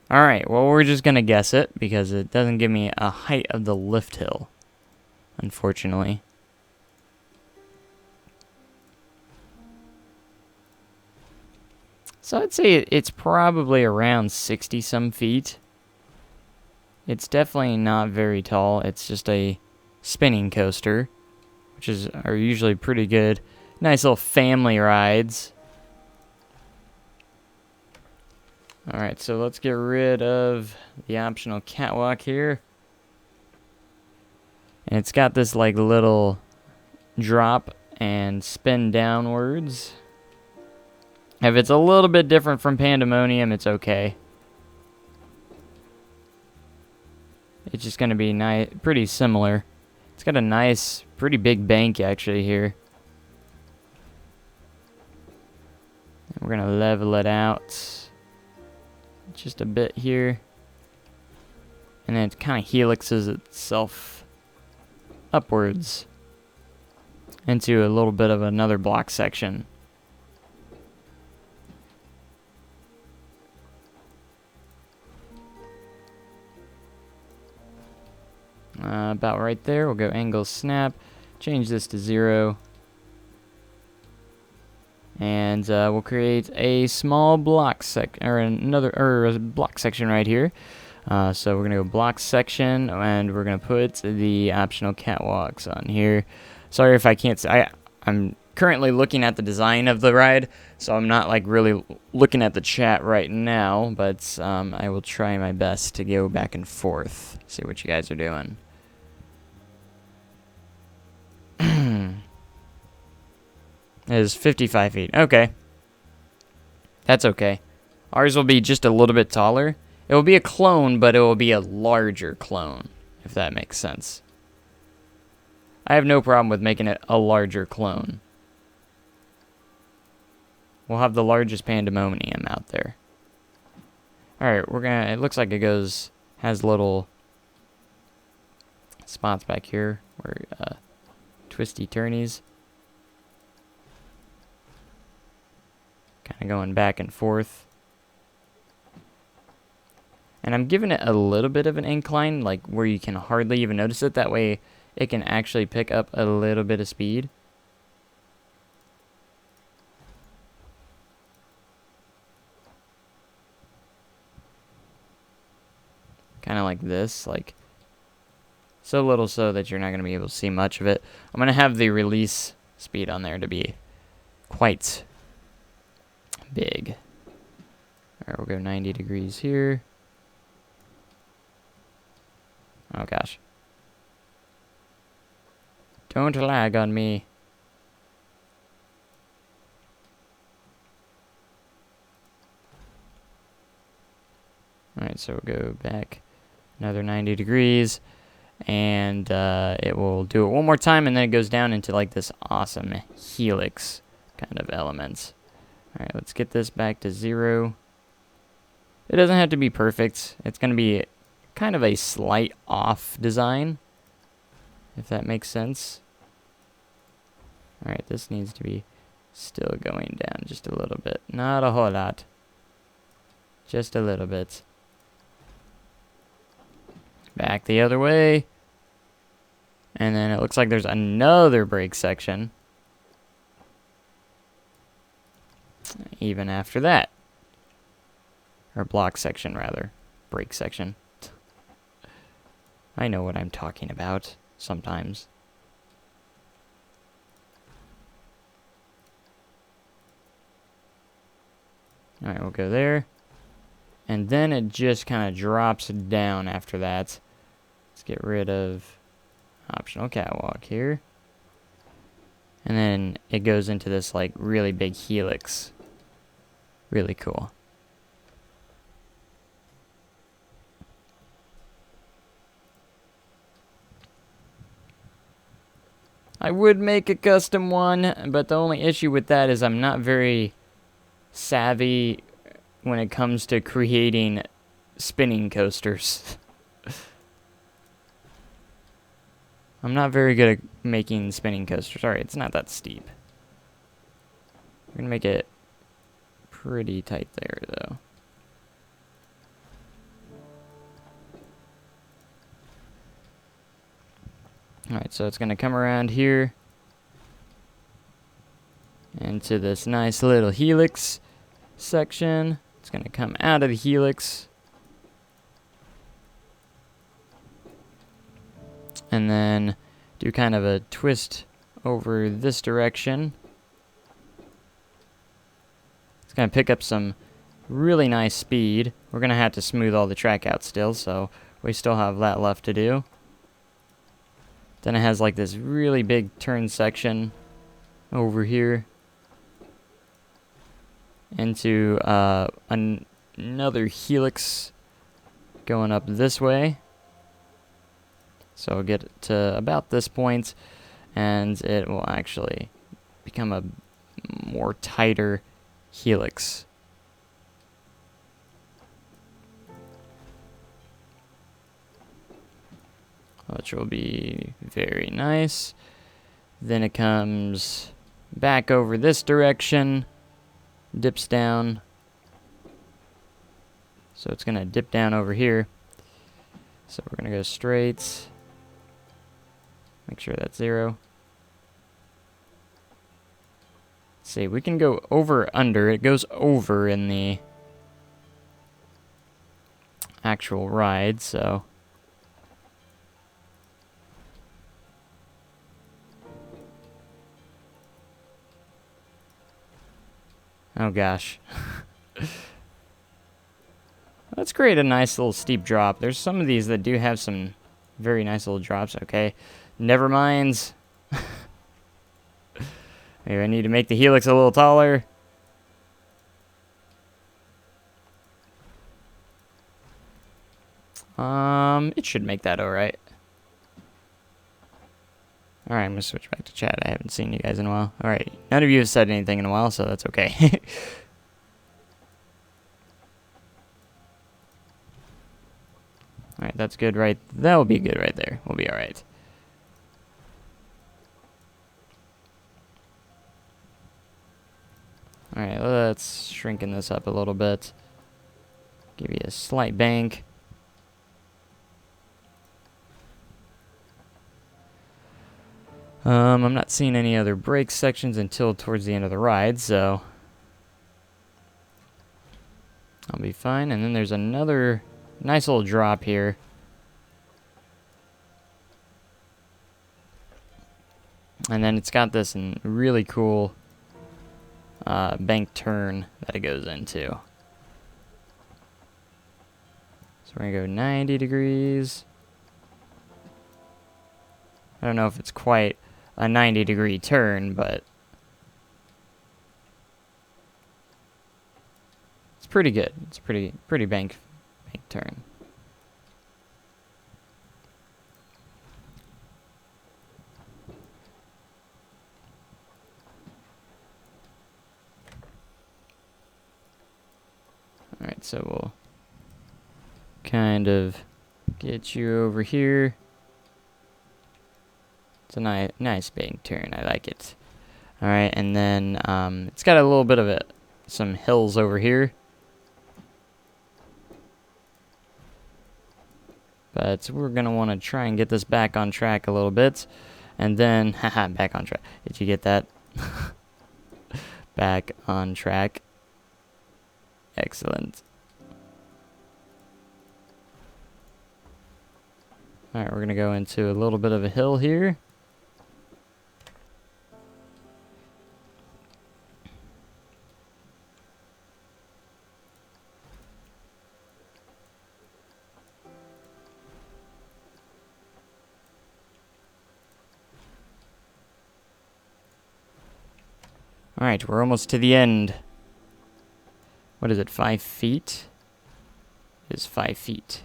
Alright, well, we're just going to guess it, because it doesn't give me a height of the lift hill, unfortunately. So I'd say it's probably around 60-some feet. It's definitely not very tall. It's just a spinning coaster, which are usually pretty good. Nice little family rides. Alright, so let's get rid of the optional catwalk here. And it's got this like little drop and spin downwards. If it's a little bit different from Pandemonium, it's okay. It's just going to be pretty similar. It's got a nice, pretty big bank actually here. And we're going to level it out just a bit here. And then it kind of helixes itself upwards into a little bit of another block section. About right there. We'll go angle snap, change this to 0, and we'll create a small block block section right here. So we're gonna go block section, and we're gonna put the optional catwalks on here. Sorry if I can't see. I'm currently looking at the design of the ride, so I'm not like really looking at the chat right now, but I will try my best to go back and forth, see what you guys are doing. It is 55 feet. Okay. That's okay. Ours will be just a little bit taller. It will be a clone, but it will be a larger clone, if that makes sense. I have no problem with making it a larger clone. We'll have the largest Pandemonium out there. Alright, it looks like it has little spots back here where twisty turnies. Kind of going back and forth. And I'm giving it a little bit of an incline, like where you can hardly even notice it. That way it can actually pick up a little bit of speed. Kind of like this, like so little so that you're not going to be able to see much of it. I'm going to have the release speed on there to be quite big. Alright, we'll go 90 degrees here. Oh gosh. Don't lag on me. Alright, so we'll go back another 90 degrees. And it will do it one more time, and then it goes down into like this awesome helix kind of elements. Alright, let's get this back to 0. It doesn't have to be perfect. It's going to be kind of a slight off design, if that makes sense. Alright, this needs to be still going down just a little bit. Not a whole lot. Just a little bit. Back the other way. And then it looks like there's another brake section. Even after that. Or block section, rather. Brake section. I know what I'm talking about sometimes. Alright, we'll go there. And then it just kind of drops down after that. Let's get rid of optional catwalk here. And then it goes into this like really big helix. Really cool. I would make a custom one, but the only issue with that is I'm not very savvy when it comes to creating spinning coasters. I'm not very good at making spinning coasters. Alright, it's not that steep. We're gonna make it pretty tight there, though. Alright, so it's gonna come around here into this nice little helix section. It's gonna come out of the helix. And then do kind of a twist over this direction. It's going to pick up some really nice speed. We're going to have to smooth all the track out still, so we still have that left to do. Then it has like this really big turn section over here into another helix going up this way. So we'll get to about this point, and it will actually become a more tighter helix. Which will be very nice. Then it comes back over this direction, dips down. So it's going to dip down over here. So we're going to go straight. Make sure that's 0. Let's see, we can go over under. It goes over in the actual ride, so. Oh gosh. Let's create a nice little steep drop. There's some of these that do have some very nice little drops. Okay. Never mind. Maybe I need to make the helix a little taller. It should make that alright. Alright, I'm gonna switch back to chat. I haven't seen you guys in a while. Alright, none of you have said anything in a while, so that's okay. Alright, that's good right. That will be good right there. We'll be alright. Alright, let's shrinking this up a little bit. Give you a slight bank. I'm not seeing any other brake sections until towards the end of the ride, so I'll be fine. And then there's another nice little drop here. And then it's got this really cool bank turn that it goes into. So we're going to go 90 degrees. I don't know if it's quite a 90-degree turn, but it's pretty good. It's a pretty bank turn. Alright, so we'll kind of get you over here. It's a nice bank turn. I like it. Alright, and then it's got a little bit of some hills over here. But we're going to want to try and get this back on track a little bit. And then, haha, back on track. Did you get that? Back on track. Excellent. Alright, we're going to go into a little bit of a hill here. Alright, we're almost to the end. What is it, 5 feet? It is 5 feet.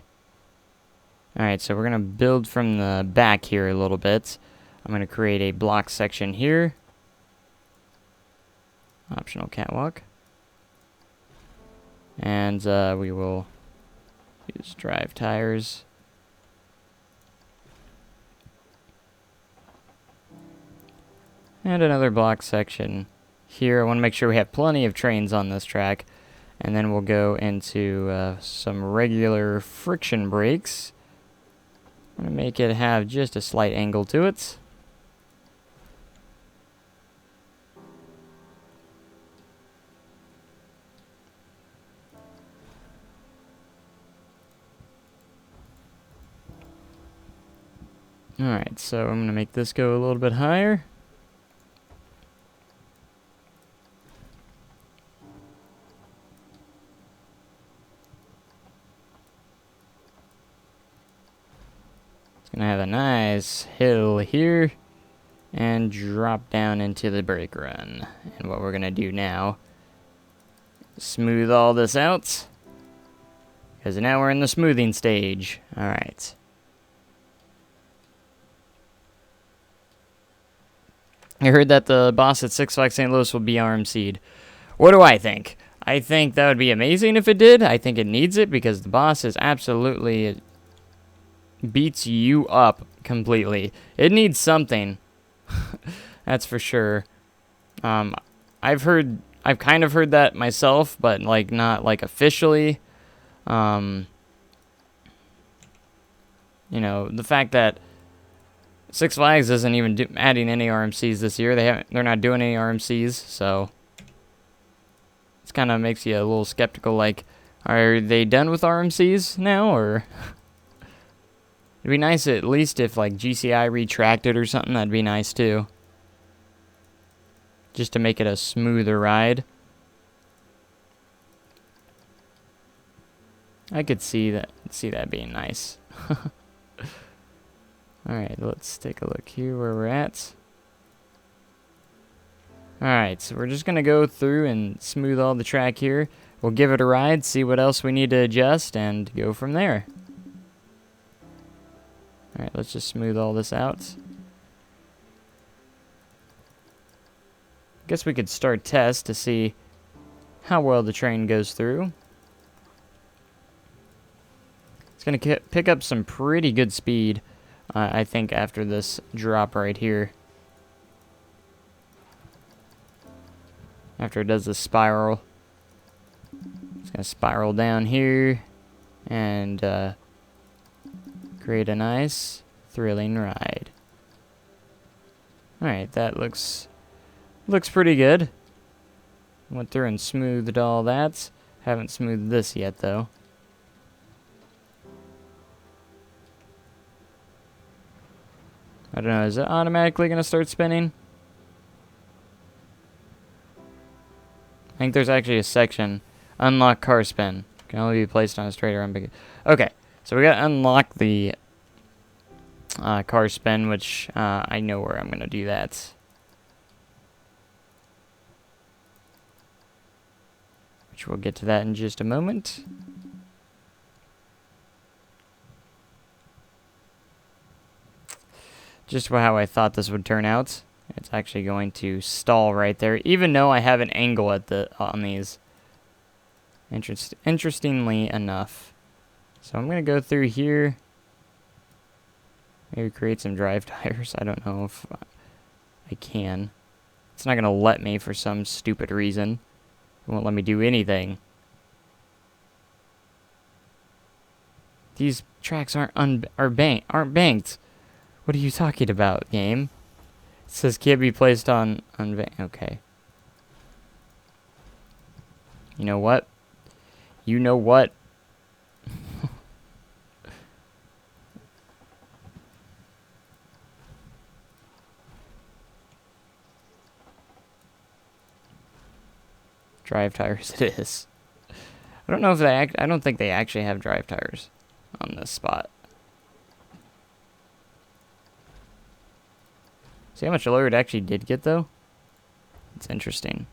Alright, so we're going to build from the back here a little bit. I'm going to create a block section here. Optional catwalk. And we will use drive tires. And another block section here. I want to make sure we have plenty of trains on this track. And then we'll go into some regular friction brakes. I'm going to make it have just a slight angle to it. Alright, so I'm going to make this go a little bit higher. Gonna have a nice hill here and drop down into the brake run. And what we're gonna do now is smooth all this out, because now we're in the smoothing stage. Alright. I heard that the boss at Six Flags St. Louis will be RMC'd. What do I think? I think that would be amazing if it did. I think it needs it because the boss is absolutely beats you up completely. It needs something. That's for sure. I've kind of heard that myself, but like not like officially. You know, the fact that Six Flags isn't even adding any RMCs this year. They're not doing any RMCs, so it kind of makes you a little skeptical. Like, are they done with RMCs now, or? It'd be nice at least if, like, GCI retracted or something. That'd be nice, too. Just to make it a smoother ride. I could see that being nice. Alright, let's take a look here where we're at. Alright, so we're just going to go through and smooth all the track here. We'll give it a ride, see what else we need to adjust, and go from there. Alright, let's just smooth all this out. Guess we could start test to see how well the train goes through. It's going to pick up some pretty good speed, I think, after this drop right here. After it does the spiral. It's going to spiral down here and create a nice, thrilling ride. Alright, that looks pretty good. Went through and smoothed all that. Haven't smoothed this yet, though. I don't know, is it automatically going to start spinning? I think there's actually a section. Unlock car spin. Can only be placed on a straight or unbig. Okay, so we got to unlock the car spin, which I know where I'm going to do that. Which we'll get to that in just a moment. Just how I thought this would turn out. It's actually going to stall right there, even though I have an angle at on these. Interestingly enough. So I'm going to go through here. Maybe create some drive tires. I don't know if I can. It's not going to let me for some stupid reason. It won't let me do anything. These tracks aren't banked. What are you talking about, game? It says can't be placed on okay. You know what? You know what? Drive tires it is. I don't know if I don't think they actually have drive tires on this spot. See how much lower it actually did get, though? It's interesting.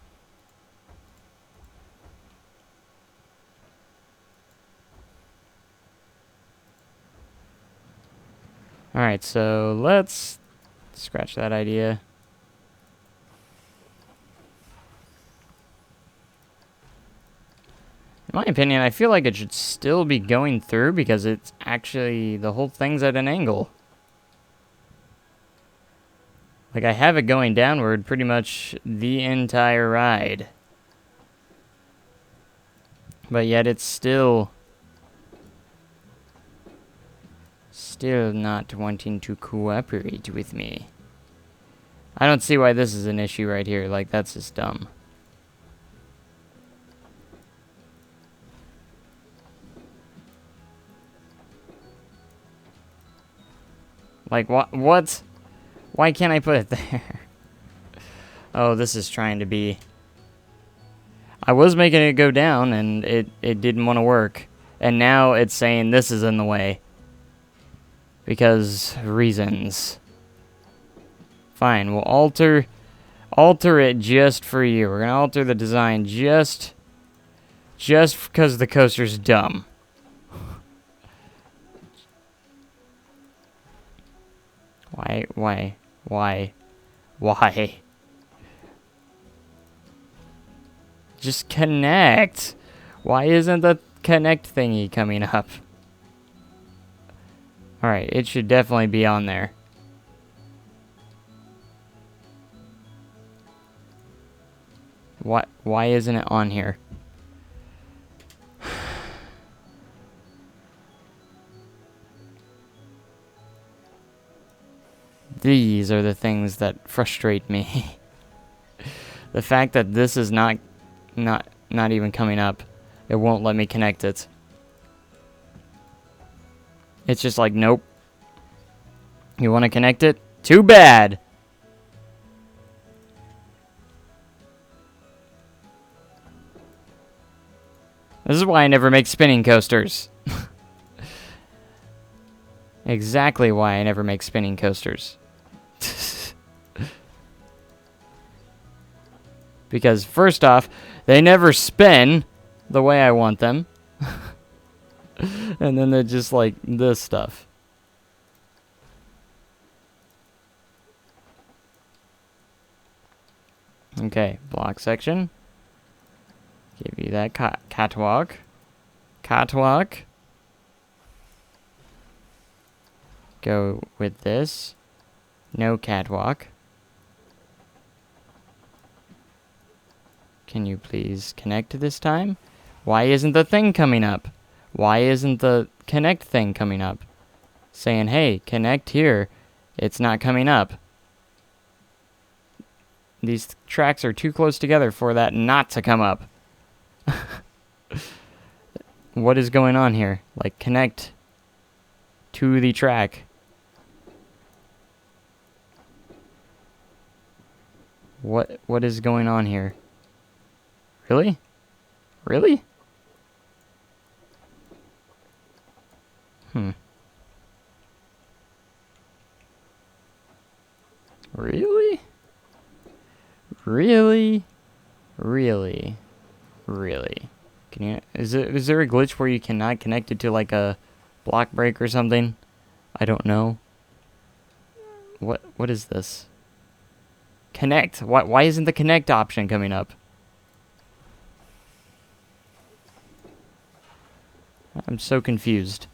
Alright, so let's scratch that idea. In my opinion, I feel like it should still be going through because it's actually, the whole thing's at an angle. Like, I have it going downward pretty much the entire ride. But yet it's still not wanting to cooperate with me. I don't see why this is an issue right here. Like, that's just dumb. Like, what? Why can't I put it there? Oh, this is trying to be... I was making it go down, and it didn't want to work. And now it's saying this is in the way. Because reasons. Fine, we'll alter it just for you. We're going to alter the design just because the coaster's dumb. Why? Just connect. Why isn't the connect thingy coming up? Alright, it should definitely be on there. Why isn't it on here? These are the things that frustrate me. The fact that this is not even coming up. It won't let me connect it. It's just like, nope. You want to connect it? Too bad. This is why I never make spinning coasters. Exactly why I never make spinning coasters. Because first off, they never spin the way I want them. And then they're just like this stuff. Okay, block section. Give you that catwalk. Catwalk. go with this. No catwalk. Can you please connect this time? Why isn't the thing coming up? Why isn't the connect thing coming up? Saying, hey, connect here. It's not coming up. These tracks are too close together for that not to come up. What is going on here? Like, connect to the track. What is going on here? Really? Really? Really? Really? Really? Really? Can you... Is there a glitch where you cannot connect it to, like, a block break or something? I don't know. What is this? Connect. Why isn't the connect option coming up? I'm so confused.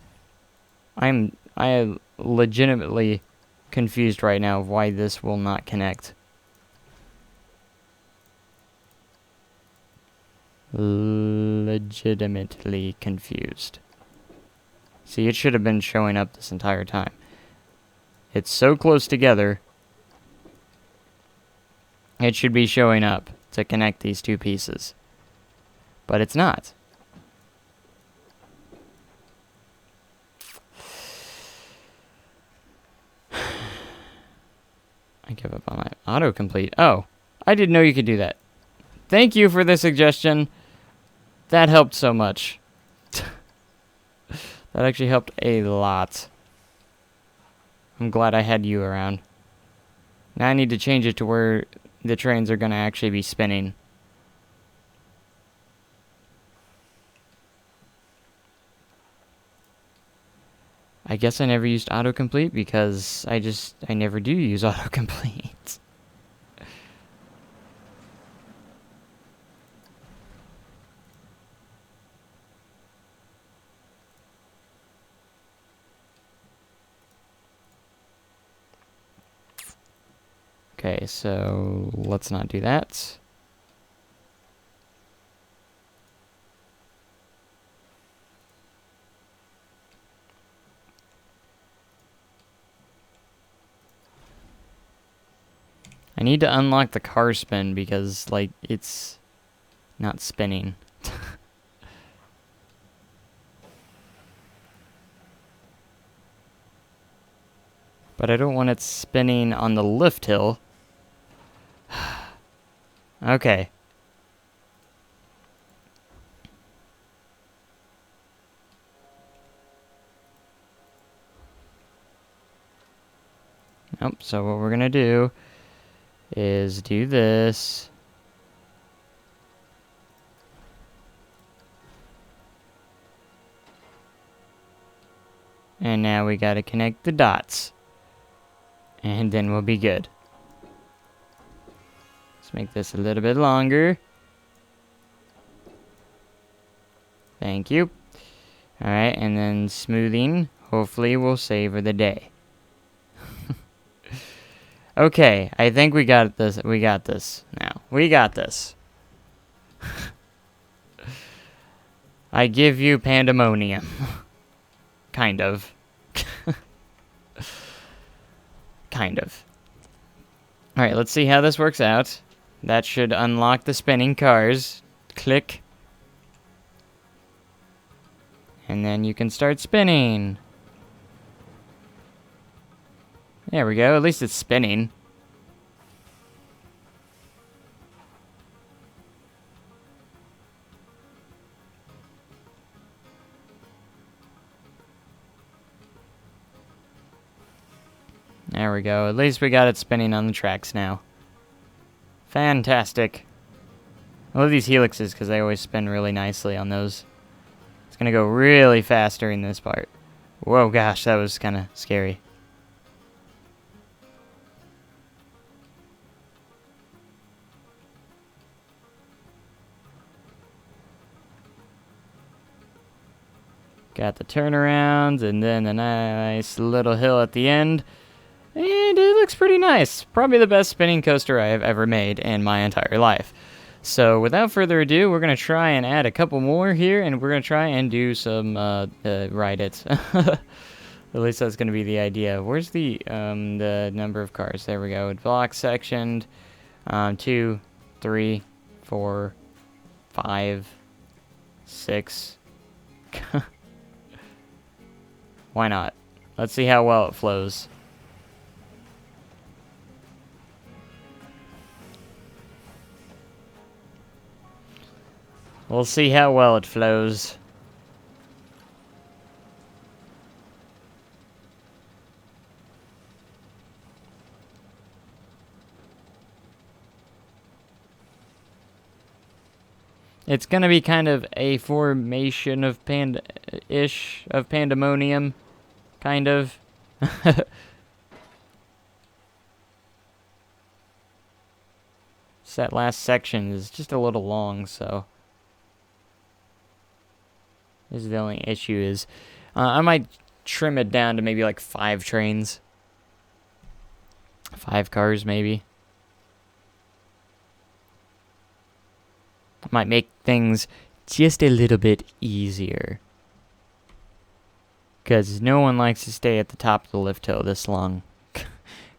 I am legitimately confused right now of why this will not connect. Legitimately confused. See, it should have been showing up this entire time. It's so close together. It should be showing up to connect these two pieces. But it's not. I give up on that. Autocomplete. Oh, I didn't know you could do that. Thank you for the suggestion. That helped so much. That actually helped a lot. I'm glad I had you around. Now I need to change it to where the trains are going to actually be spinning. I guess I never used autocomplete because I never do use autocomplete. Okay, so let's not do that. I need to unlock the car spin because, like, it's not spinning. But I don't want it spinning on the lift hill. Okay. Nope, so what we're gonna do is do this. And now we gotta connect the dots. And then we'll be good. Let's make this a little bit longer. Thank you. Alright, and then smoothing. Hopefully we'll savor the day. Okay, I think we got this. We got this now. We got this. I give you Pandemonium. Kind of. Kind of. Alright, let's see how this works out. That should unlock the spinning cars. Click. And then you can start spinning. There we go. At least it's spinning. There we go. At least we got it spinning on the tracks now. Fantastic. I love these helixes because they always spin really nicely on those. It's going to go really fast during this part. Whoa, gosh, that was kind of scary. Got the turnarounds, and then a nice little hill at the end. And it looks pretty nice. Probably the best spinning coaster I have ever made in my entire life. So without further ado, we're going to try and add a couple more here, and we're going to try and do some ride it. At least that's going to be the idea. Where's the number of cars? There we go. Block sectioned. 2, 3, 4, 5, 6. Why not? Let's see how well it flows. We'll see how well it flows. It's gonna be kind of a formation of Pandemonium. Kind of. So that last section is just a little long, so... This is the only issue is... I might trim it down to maybe like 5 trains. 5 cars, maybe. Might make things just a little bit easier. Because no one likes to stay at the top of the lift hill this long.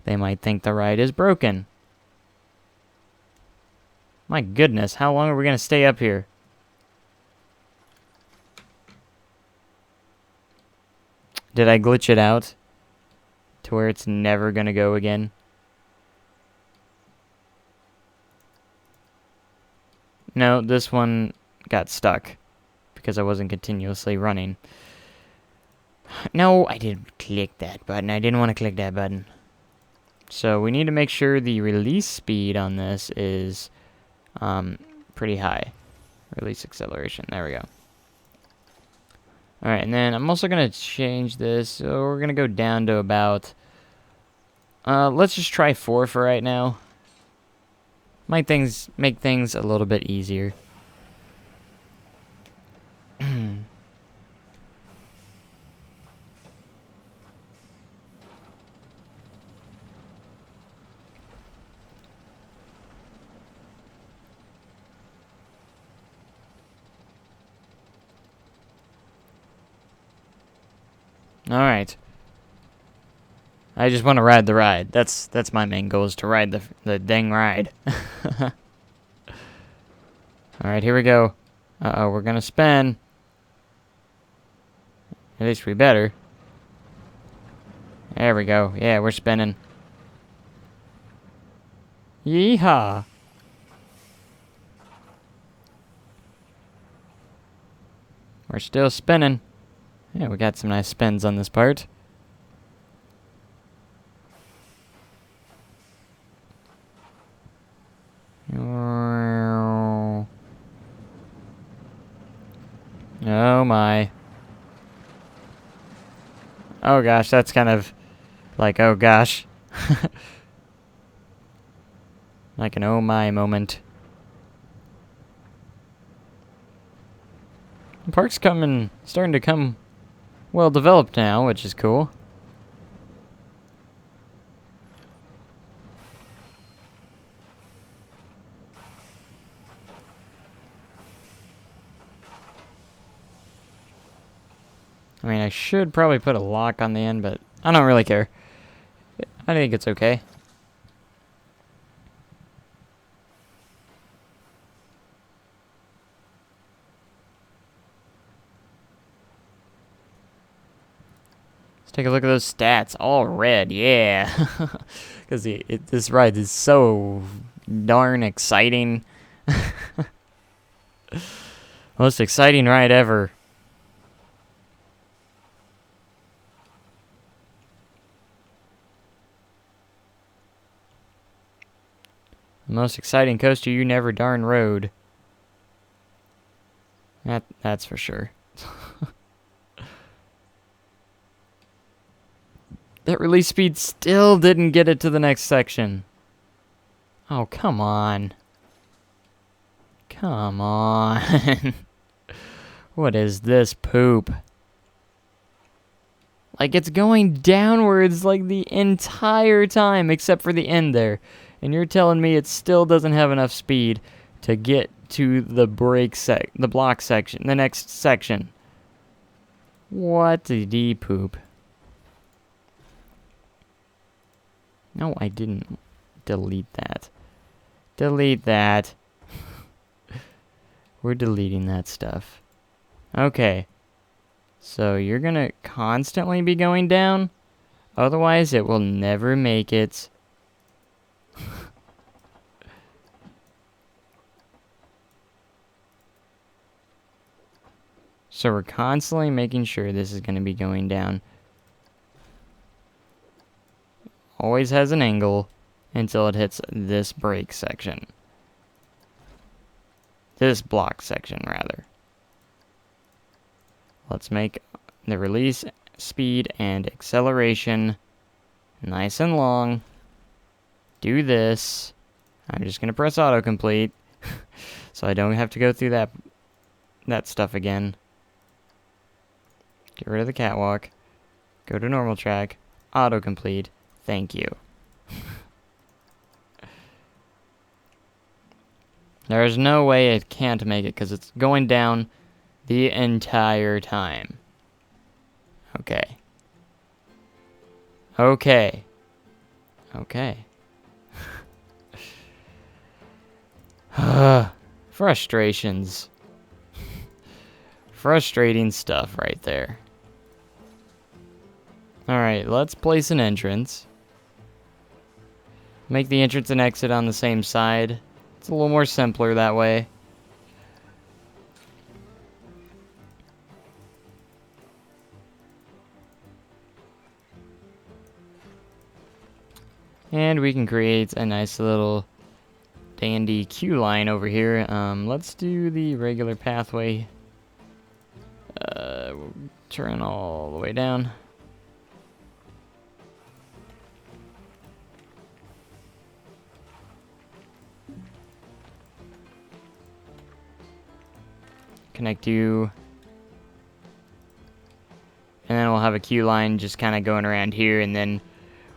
They might think the ride is broken. My goodness, how long are we going to stay up here? Did I glitch it out? To where it's never going to go again? No, this one got stuck. Because I wasn't continuously running. No, I didn't click that button. I didn't want to click that button. So we need to make sure the release speed on this is pretty high. Release acceleration. There we go. Alright, and then I'm also going to change this. So we're going to go down to about... let's just try 4 for right now. Make things a little bit easier. Alright. I just want to ride the ride. That's my main goal, is to ride the dang ride. Alright, here we go. Uh-oh, we're gonna spin. At least we better. There we go. Yeah, we're spinning. Yeehaw! We're still spinning. Yeah, we got some nice spins on this part. Oh my. Oh gosh, that's kind of like, oh gosh. Like an oh my moment. The park's starting to come well developed now, which is cool. I mean, I should probably put a lock on the end, but I don't really care. I think it's okay. Let's take a look at those stats. All red, yeah. Because this ride is so darn exciting. Most exciting ride ever. The most exciting coaster you never darn rode. That's for sure. That release speed still didn't get it to the next section. Oh, come on. Come on. What is this poop? Like, it's going downwards like the entire time, except for the end there. And you're telling me it still doesn't have enough speed to get to the the block section, the next section. What the poop? No, I didn't. Delete that. Delete that. We're deleting that stuff. Okay. So you're gonna constantly be going down? Otherwise, it will never make it. So we're constantly making sure this is gonna be going down. Always has an angle until it hits this brake section. This block section, rather. Let's make the release speed and acceleration nice and long. Do this. I'm just going to press autocomplete so I don't have to go through that stuff again. Get rid of the catwalk. Go to normal track. Autocomplete. Thank you. There's no way it can't make it because it's going down the entire time. Okay. Okay. Okay. Frustrations. Frustrating stuff right there. Alright, let's place an entrance. Make the entrance and exit on the same side. It's a little more simpler that way. And we can create a nice little dandy queue line over here. Let's do the regular pathway. Turn all the way down. Connect you. And then we'll have a queue line just kind of going around here, and then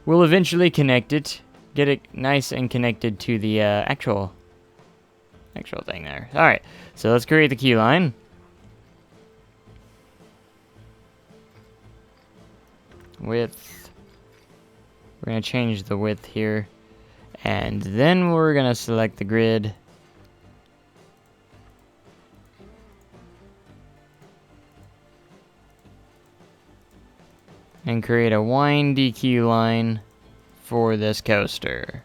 we'll eventually connect it. Get it nice and connected to the actual thing there. Alright, so let's create the queue line. Width. We're going to change the width here. And then we're going to select the grid. And create a windy queue line for this coaster.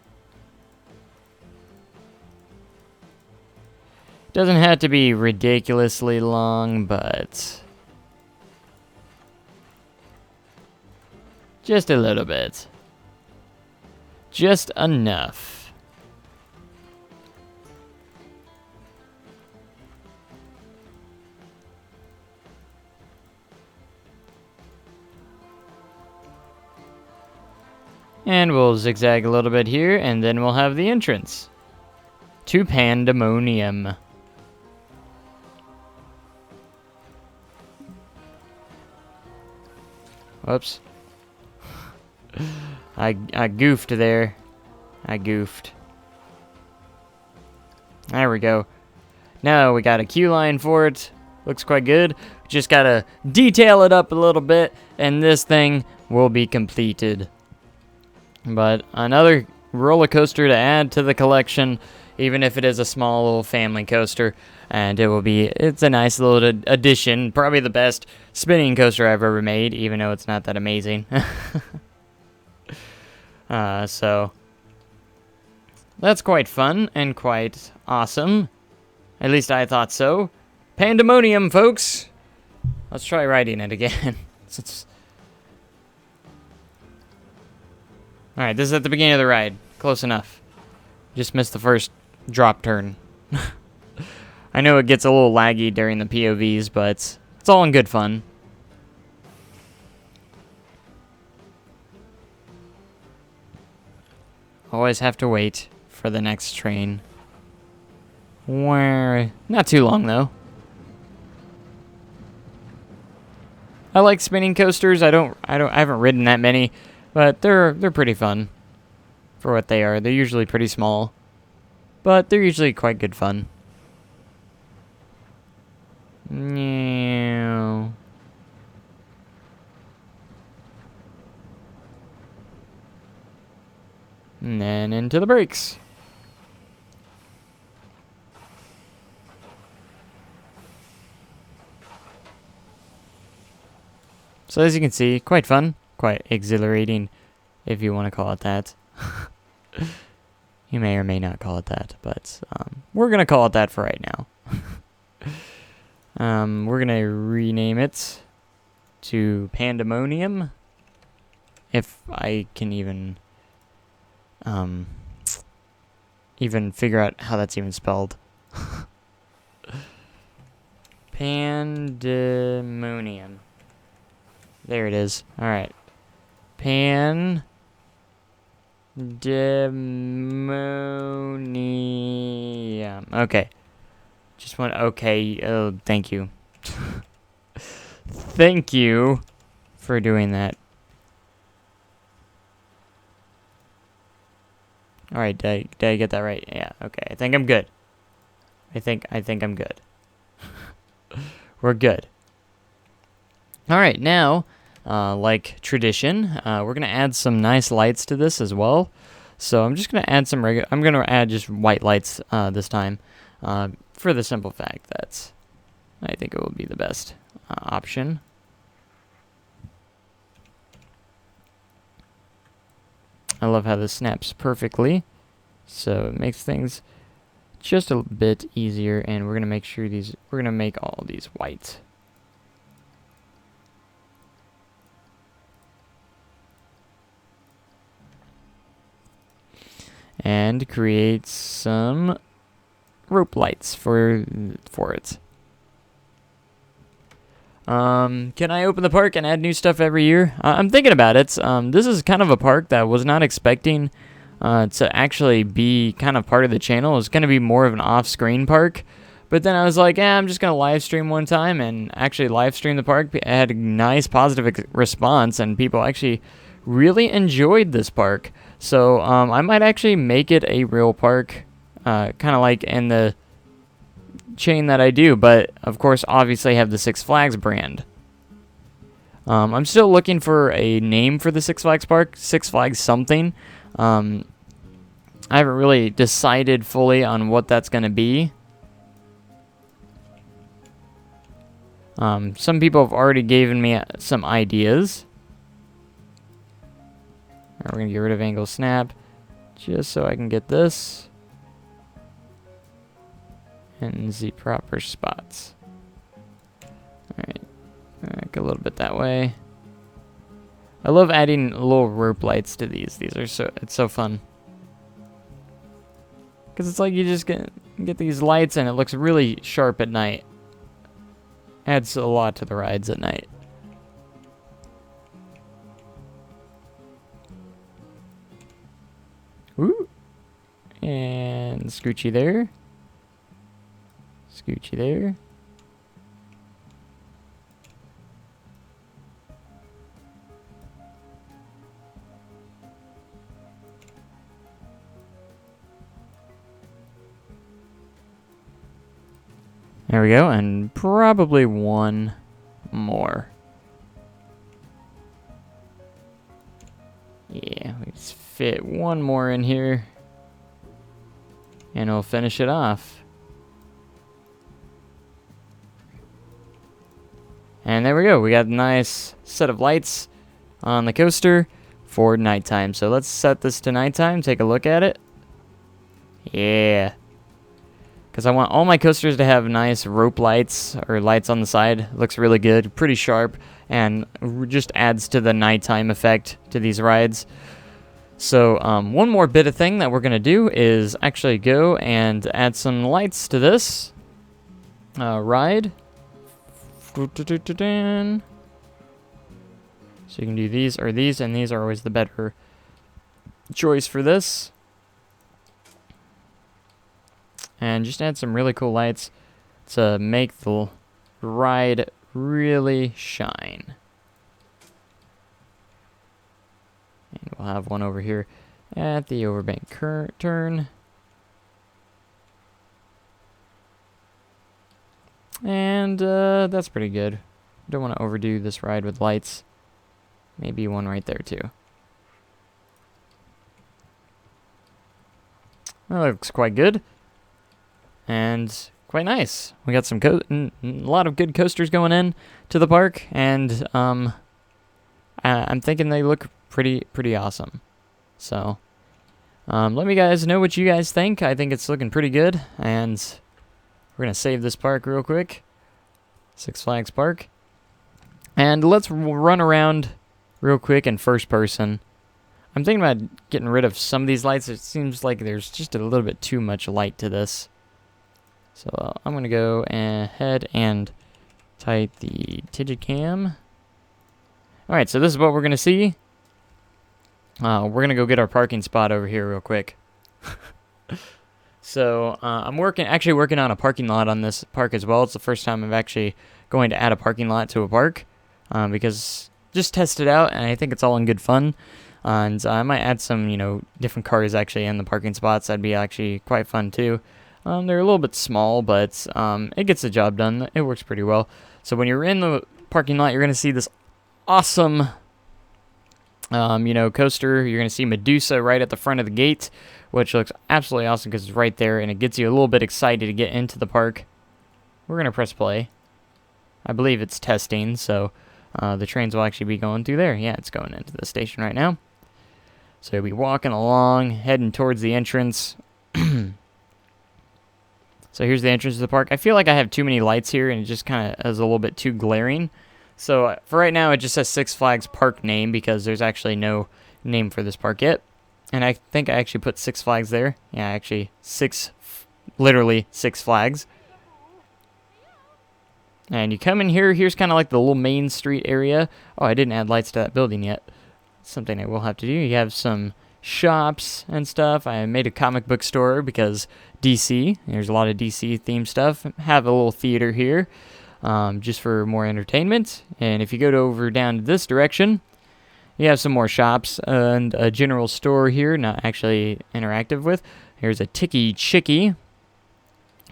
Doesn't have to be ridiculously long, but just a little bit. Just enough. And we'll zigzag a little bit here, and then we'll have the entrance to Pandemonium. Whoops. I goofed there. I goofed. There we go. Now we got a queue line for it. Looks quite good. Just gotta detail it up a little bit, and this thing will be completed. But another roller coaster to add to the collection, even if it is a small little family coaster. And it's a nice little addition. Probably the best spinning coaster I've ever made, even though it's not that amazing. So that's quite fun and quite awesome. At least I thought so. Pandemonium, folks. Let's try writing it again. Alright, this is at the beginning of the ride. Close enough. Just missed the first drop turn. I know it gets a little laggy during the POVs, but it's all in good fun. Always have to wait for the next train. Not too long, though. I like spinning coasters. I haven't ridden that many, but they're pretty fun for what they are. They're usually pretty small, but they're usually quite good fun. Yeah. And then into the brakes. So as you can see, quite fun, quite exhilarating, if you want to call it that. You may or may not call it that, but we're going to call it that for right now. We're going to rename it to Pandemonium, if I can even figure out how that's even spelled. Pandemonium. There it is. All right. Pandemonium. Okay. Just want okay. Oh, thank you. Thank you for doing that. All right, did I get that right? Yeah. Okay. I think I'm good. I think I'm good. We're good. All right, now, like tradition, we're gonna add some nice lights to this as well. So I'm just gonna add some I'm gonna add just white lights this time, for the simple fact that I think it will be the best option. I love how this snaps perfectly, so it makes things just a bit easier. And we're gonna make sure we're gonna make all these white. And create some rope lights for it. Can I open the park and add new stuff every year? I'm thinking about it. This is kind of a park that I was not expecting to actually be kind of part of the channel. It was going to be more of an off-screen park. But then I was like, I'm just going to live stream one time and actually live stream the park. I had a nice positive response, and people actually really enjoyed this park. So I might actually make it a real park, kind of like in the chain that I do, but of course obviously have the Six Flags brand. I'm still looking for a name for the Six Flags park. Six Flags something. I haven't really decided fully on what that's going to be. Some people have already given me some ideas. We're going to get rid of angle snap just so I can get this in the proper spots. Alright, back a little bit that way. I love adding little rope lights to these. It's so fun. Because it's like you just get these lights and it looks really sharp at night. Adds a lot to the rides at night. Woo! And Scoochie there. Scoochie there. There we go, and probably one more. Yeah, we just fit one more in here, and we'll finish it off. And there we go. We got a nice set of lights on the coaster for nighttime. So let's set this to nighttime. Take a look at it. Yeah. Because I want all my coasters to have nice rope lights or lights on the side. Looks really good. Pretty sharp. And just adds to the nighttime effect to these rides. So one more bit of thing that we're going to do is actually go and add some lights to this ride. So you can do these or these, and these are always the better choice for this. And just add some really cool lights to make the ride really shine. we'll have one over here at the overbank turn. And that's pretty good. Don't want to overdo this ride with lights. Maybe one right there too. That looks quite good. And quite nice. We got some a lot of good coasters going in to the park, and I'm thinking they look pretty awesome. So let me guys know what you guys think. I think it's looking pretty good, and we're gonna save this park real quick. Six Flags Park. And let's run around real quick in first person. I'm thinking about getting rid of some of these lights. It seems like there's just a little bit too much light to this. So I'm going to go ahead and type the Digicam. Alright, so this is what we're going to see. We're going to go get our parking spot over here real quick. So I'm actually working on a parking lot on this park as well. It's the first time I'm actually going to add a parking lot to a park. Because just test it out, and I think it's all in good fun. And I might add some, different cars actually in the parking spots. That'd be actually quite fun too. They're a little bit small, but it gets the job done. It works pretty well. So when you're in the parking lot, you're going to see this awesome, coaster. You're going to see Medusa right at the front of the gate, which looks absolutely awesome because it's right there, and it gets you a little bit excited to get into the park. We're going to press play. I believe it's testing, so the trains will actually be going through there. Yeah, it's going into the station right now. So you'll be walking along, heading towards the entrance. So here's the entrance to the park. I feel like I have too many lights here, and it just kind of is a little bit too glaring. So for right now, it just says Six Flags Park name because there's actually no name for this park yet. And I think I actually put Six Flags there. Yeah, actually literally Six Flags. And you come in here. Here's kind of like the little main street area. Oh, I didn't add lights to that building yet. Something I will have to do. You have some shops and stuff. I made a comic book store because DC. There's a lot of DC themed stuff. Have a little theater here just for more entertainment. And if you go over down to this direction, you have some more shops and a general store here, not actually interactive with. Here's a Tiki Chicky.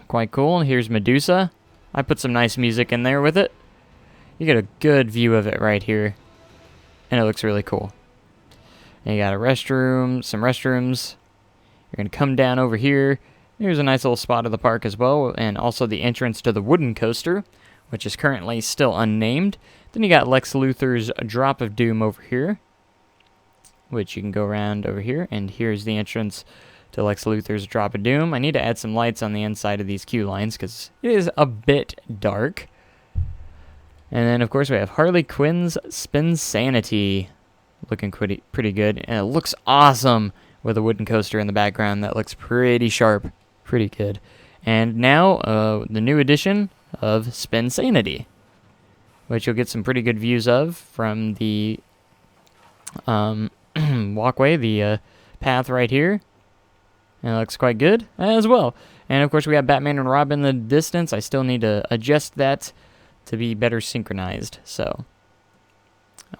Quite cool. Here's Medusa. I put some nice music in there with it. You get a good view of it right here. And it looks really cool. And you got a restroom, some restrooms. You're going to come down over here. Here's a nice little spot of the park as well. And also the entrance to the wooden coaster, which is currently still unnamed. Then you got Lex Luthor's Drop of Doom over here, which you can go around over here. And here's the entrance to Lex Luthor's Drop of Doom. I need to add some lights on the inside of these queue lines because it is a bit dark. And then, of course, we have Harley Quinn's Spin Sanity. Looking pretty good. And it looks awesome with a wooden coaster in the background. That looks pretty sharp. Pretty good. And now, the new edition of Spin Sanity, which you'll get some pretty good views of from the walkway, the path right here. And it looks quite good as well. And, of course, we have Batman and Robin in the distance. I still need to adjust that to be better synchronized, so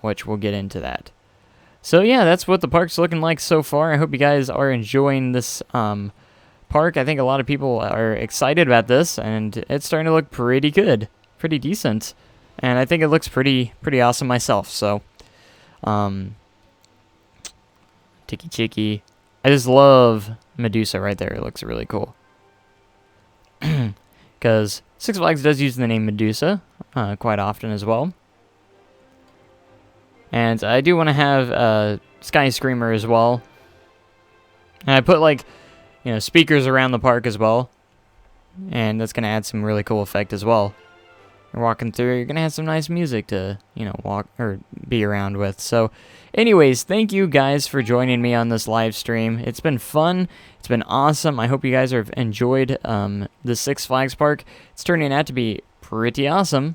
which we'll get into that. So yeah, that's what the park's looking like so far. I hope you guys are enjoying this park. I think a lot of people are excited about this, and it's starting to look pretty good, pretty decent, and I think it looks pretty awesome myself. So, Tiki Chicky, I just love Medusa right there. It looks really cool. Because Six Flags does use the name Medusa quite often as well. And I do want to have Sky Screamer as well. And I put, like, speakers around the park as well. And that's going to add some really cool effect as well. You're walking through, you're going to have some nice music to, walk or be around with. So, anyways, thank you guys for joining me on this live stream. It's been fun. It's been awesome. I hope you guys have enjoyed the Six Flags Park. It's turning out to be pretty awesome.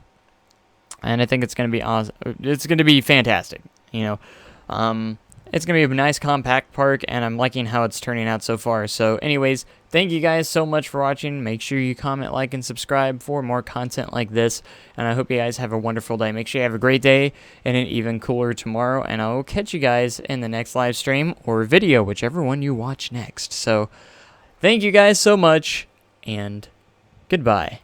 And I think it's going to be awesome. It's going to be fantastic, And It's going to be a nice compact park, and I'm liking how it's turning out so far. So anyways, thank you guys so much for watching. Make sure you comment, like, and subscribe for more content like this. And I hope you guys have a wonderful day. Make sure you have a great day and an even cooler tomorrow. And I will catch you guys in the next live stream or video, whichever one you watch next. So thank you guys so much, and goodbye.